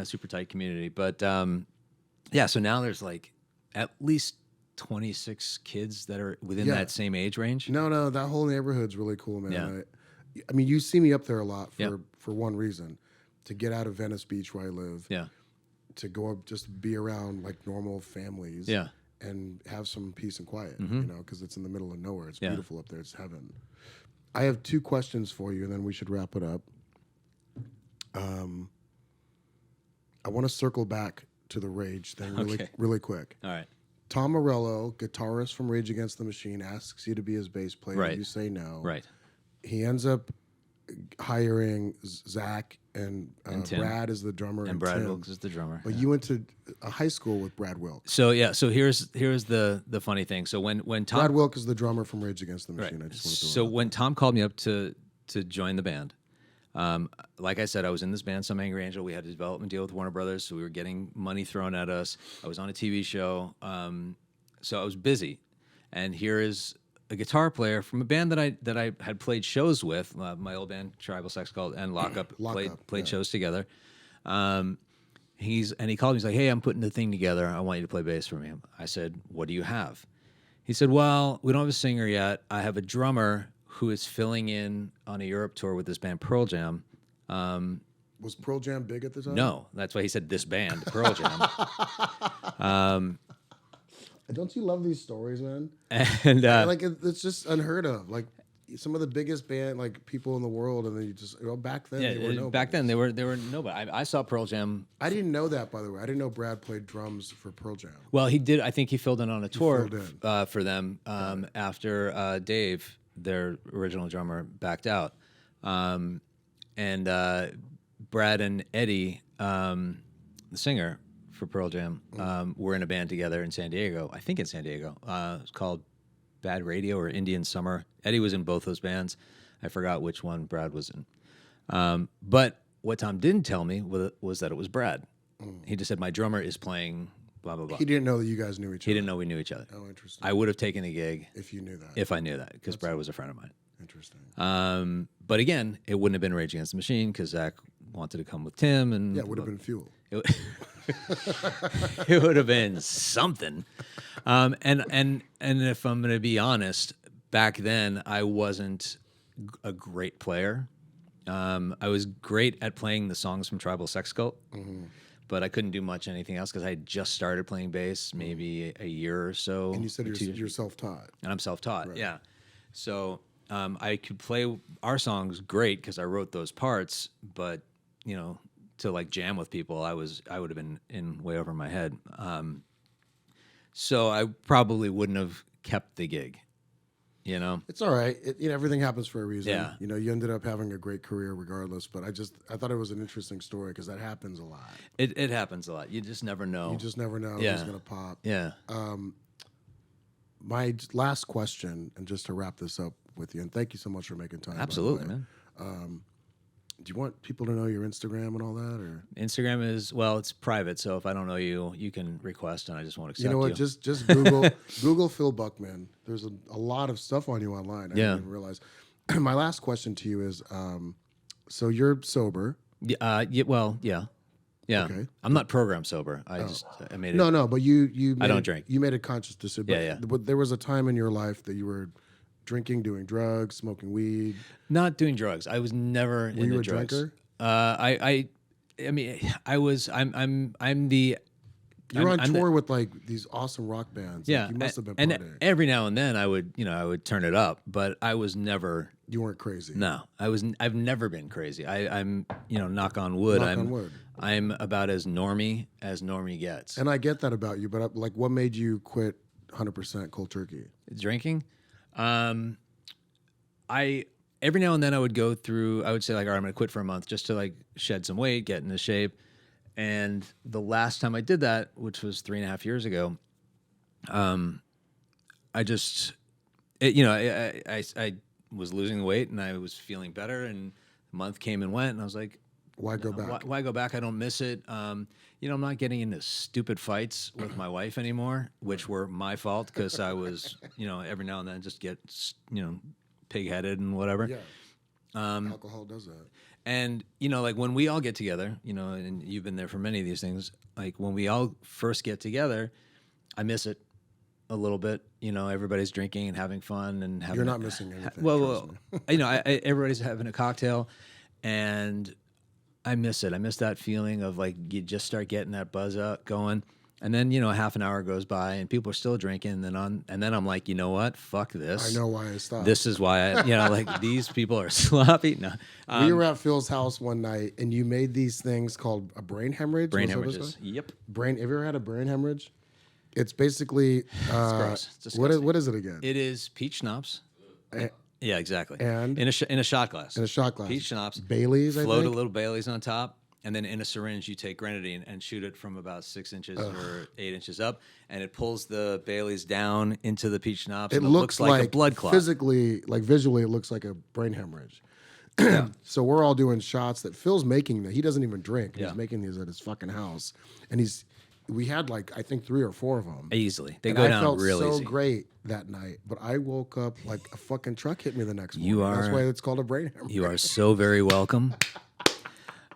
Super tight community. But so now there's like at least 26 kids that are within Yeah. that same age range. No, that whole neighborhood's really cool, man. Yeah. I mean, you see me up there a lot Yeah. for one reason, to get out of Venice Beach where I live, Yeah, to go up, just be around like normal families, yeah, and have some peace and quiet, because it's in the middle of nowhere. It's Yeah. beautiful up there. It's heaven. I have two questions for you, and then we should wrap it up. I want to circle back to the Rage thing Okay. really quick. all right, Tom Morello, guitarist from Rage Against the Machine, asks you to be his bass player. Right. You say no. right, He ends up hiring Zach and Tim. Brad as the drummer and Brad Tim. Wilkes is the drummer. But you went to a high school with Brad Wilkes. So here's the funny thing. So when Tom Brad Wilkes is the drummer from Rage Against the Machine. Right. I just want to So when Tom called me up to join the band, like I said, I was in this band, Some Angry Angel. We had a development deal with Warner Brothers, so we were getting money thrown at us. I was on a TV show, so I was busy. And here is a guitar player from a band that I had played shows with, my old band Tribal Sex Cult and Lockup played shows together. He called me. He's like, "Hey, I'm putting the thing together. I want you to play bass for me." I said, "What do you have?" He said, "Well, we don't have a singer yet. I have a drummer who is filling in on a Europe tour with this band Pearl Jam." Was Pearl Jam big at the time? No, that's why he said this band, Pearl Jam. Don't you love these stories, man? And It's just unheard of. Like some of the biggest band, like people in the world, and then you just back then they were nobody. back then they were nobody. I saw Pearl Jam. I didn't know that, by the way. I didn't know Brad played drums for Pearl Jam. Well, he did. I think he filled in on a tour filled for them after Dave, their original drummer, backed out. And Brad and Eddie, the singer for Pearl Jam, were in a band together in San Diego. I think in San Diego. It's called Bad Radio or Indian Summer. Eddie was in both those bands. I forgot which one Brad was in. But what Tom didn't tell me was that it was Brad. He just said, "My drummer is playing blah, blah, blah." He didn't know that you guys knew each other. He didn't know we knew each other. Oh, interesting. I would have taken the gig If you knew that. if I knew that, because Brad was a friend of mine. Interesting. But again, it wouldn't have been Rage Against the Machine because Zach wanted to come with Tim, and Yeah, it would have been Fuel. it would have been something. And if I'm going to be honest, back then I wasn't a great player. I was great at playing the songs from Tribal Sex Cult, but I couldn't do much anything else because I had just started playing bass maybe a year or so. And you said or 2 years. you're self-taught. And I'm self-taught, yeah. So I could play our songs great because I wrote those parts, but to like jam with people, I would have been in way over my head. So I probably wouldn't have kept the gig. It's all right. Everything happens for a reason. Yeah. You ended up having a great career regardless, but I thought it was an interesting story because that happens a lot. It happens a lot. You just never know. You just never know Yeah. who's going to pop. Yeah. My last question, and just to wrap this up with you, and thank you so much for making time. by the Absolutely, way. man. Do you want people to know your Instagram and all that, or Instagram is it's private. So if I don't know you, you can request, and I just won't accept you know what? Just Google Google Phil Buckman. There's a lot of stuff on you online. I didn't even realize. My last question to you is, so you're sober. Yeah. Yeah. Okay. I'm not program sober. I made it. No, but you I don't drink. You made a conscious decision. Yeah. But there was a time in your life that you were drinking, doing drugs, smoking weed. Not doing drugs. I was never Were you into a drugs. drinker? I mean, I'm the You're on tour with like these awesome rock bands. Yeah, like, you must have been and partying. every now and then I would turn it up, but I was never. You weren't crazy. No, I've never been crazy. I'm knock on wood. Knock on wood. I'm about as normie gets. And I get that about you, but like, what made you quit 100% cold turkey? Drinking, I every now and then I would go through. I would say like, all right, I'm going to quit for a month just to like shed some weight, get into shape. And the last time I did that, which was 3.5 years ago, I just, I was losing weight and I was feeling better. And the month came and went, and I was like, Why go back? Why go back? I don't miss it. I'm not getting into stupid fights with my wife anymore, which were my fault because I was, every now and then just get, pig-headed and whatever. Yeah. Alcohol does that. And, like when we all get together, and you've been there for many of these things, like when we all first get together, I miss it a little bit. Everybody's drinking and having fun and having. You're not missing anything. Well, everybody's having a cocktail, and I miss it. I miss that feeling of like you just start getting that buzz up going, and then a half an hour goes by and people are still drinking. And then I'm like, you know what? Fuck this. I know why I stopped. This is why I, like these people are sloppy. No, we were at Phil's house one night, and you made these things called a brain hemorrhage. brain hemorrhages. Yep. Have you ever had a brain hemorrhage? It's basically It's gross. It's disgusting. what is it again? It is peach schnapps. Yeah, exactly. And? in a shot glass. In a shot glass. Peach schnapps. Baileys, I Float think? a little Baileys on top, and then in a syringe you take grenadine and shoot it from about 6 inches or 8 inches up, and it pulls the Baileys down into the peach schnapps. It and looks like a blood clot. Physically, like visually, it looks like a brain hemorrhage. So we're all doing shots that Phil's making. He doesn't even drink. Yeah. He's making these at his fucking house, and we had like I think 3 or 4 of them. Easily. They And go I down felt real so easy. great that night, but I woke up like a fucking truck hit me the next morning. You That's are- why it's called a brain hemorrhage. You are so very welcome.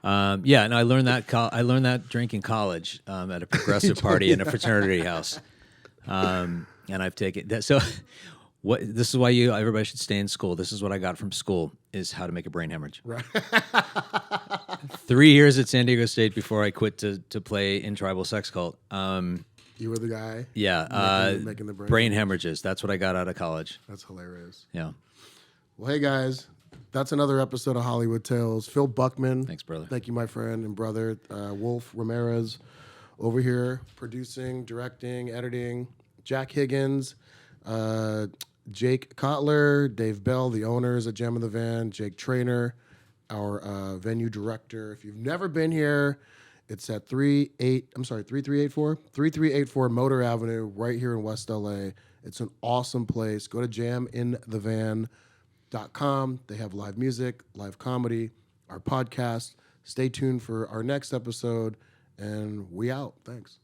And I learned that. I learned that drink in college at a progressive party in a fraternity house, and I've taken that. So, this is why everybody should stay in school. This is what I got from school: is how to make a brain hemorrhage. Right. 3 years at San Diego State before I quit to play in Tribal Sex Cult. You were the guy. Yeah, making the brain hemorrhages. That's what I got out of college. That's hilarious. Yeah. Well, hey guys, that's another episode of Hollywood Tales. Phil Buckman. Thanks, brother. Thank you, my friend and brother. Wolf Ramirez over here, producing, directing, editing. Jack Higgins, Jake Kotler, Dave Bell, the owners at Gem of the Van, Jake Trainer, our venue director. If you've never been here, it's at 3384 Motor Avenue, right here in West LA. It's an awesome place. Go to jaminthevan.com. They have live music, live comedy, our podcast. Stay tuned for our next episode, and we out. Thanks.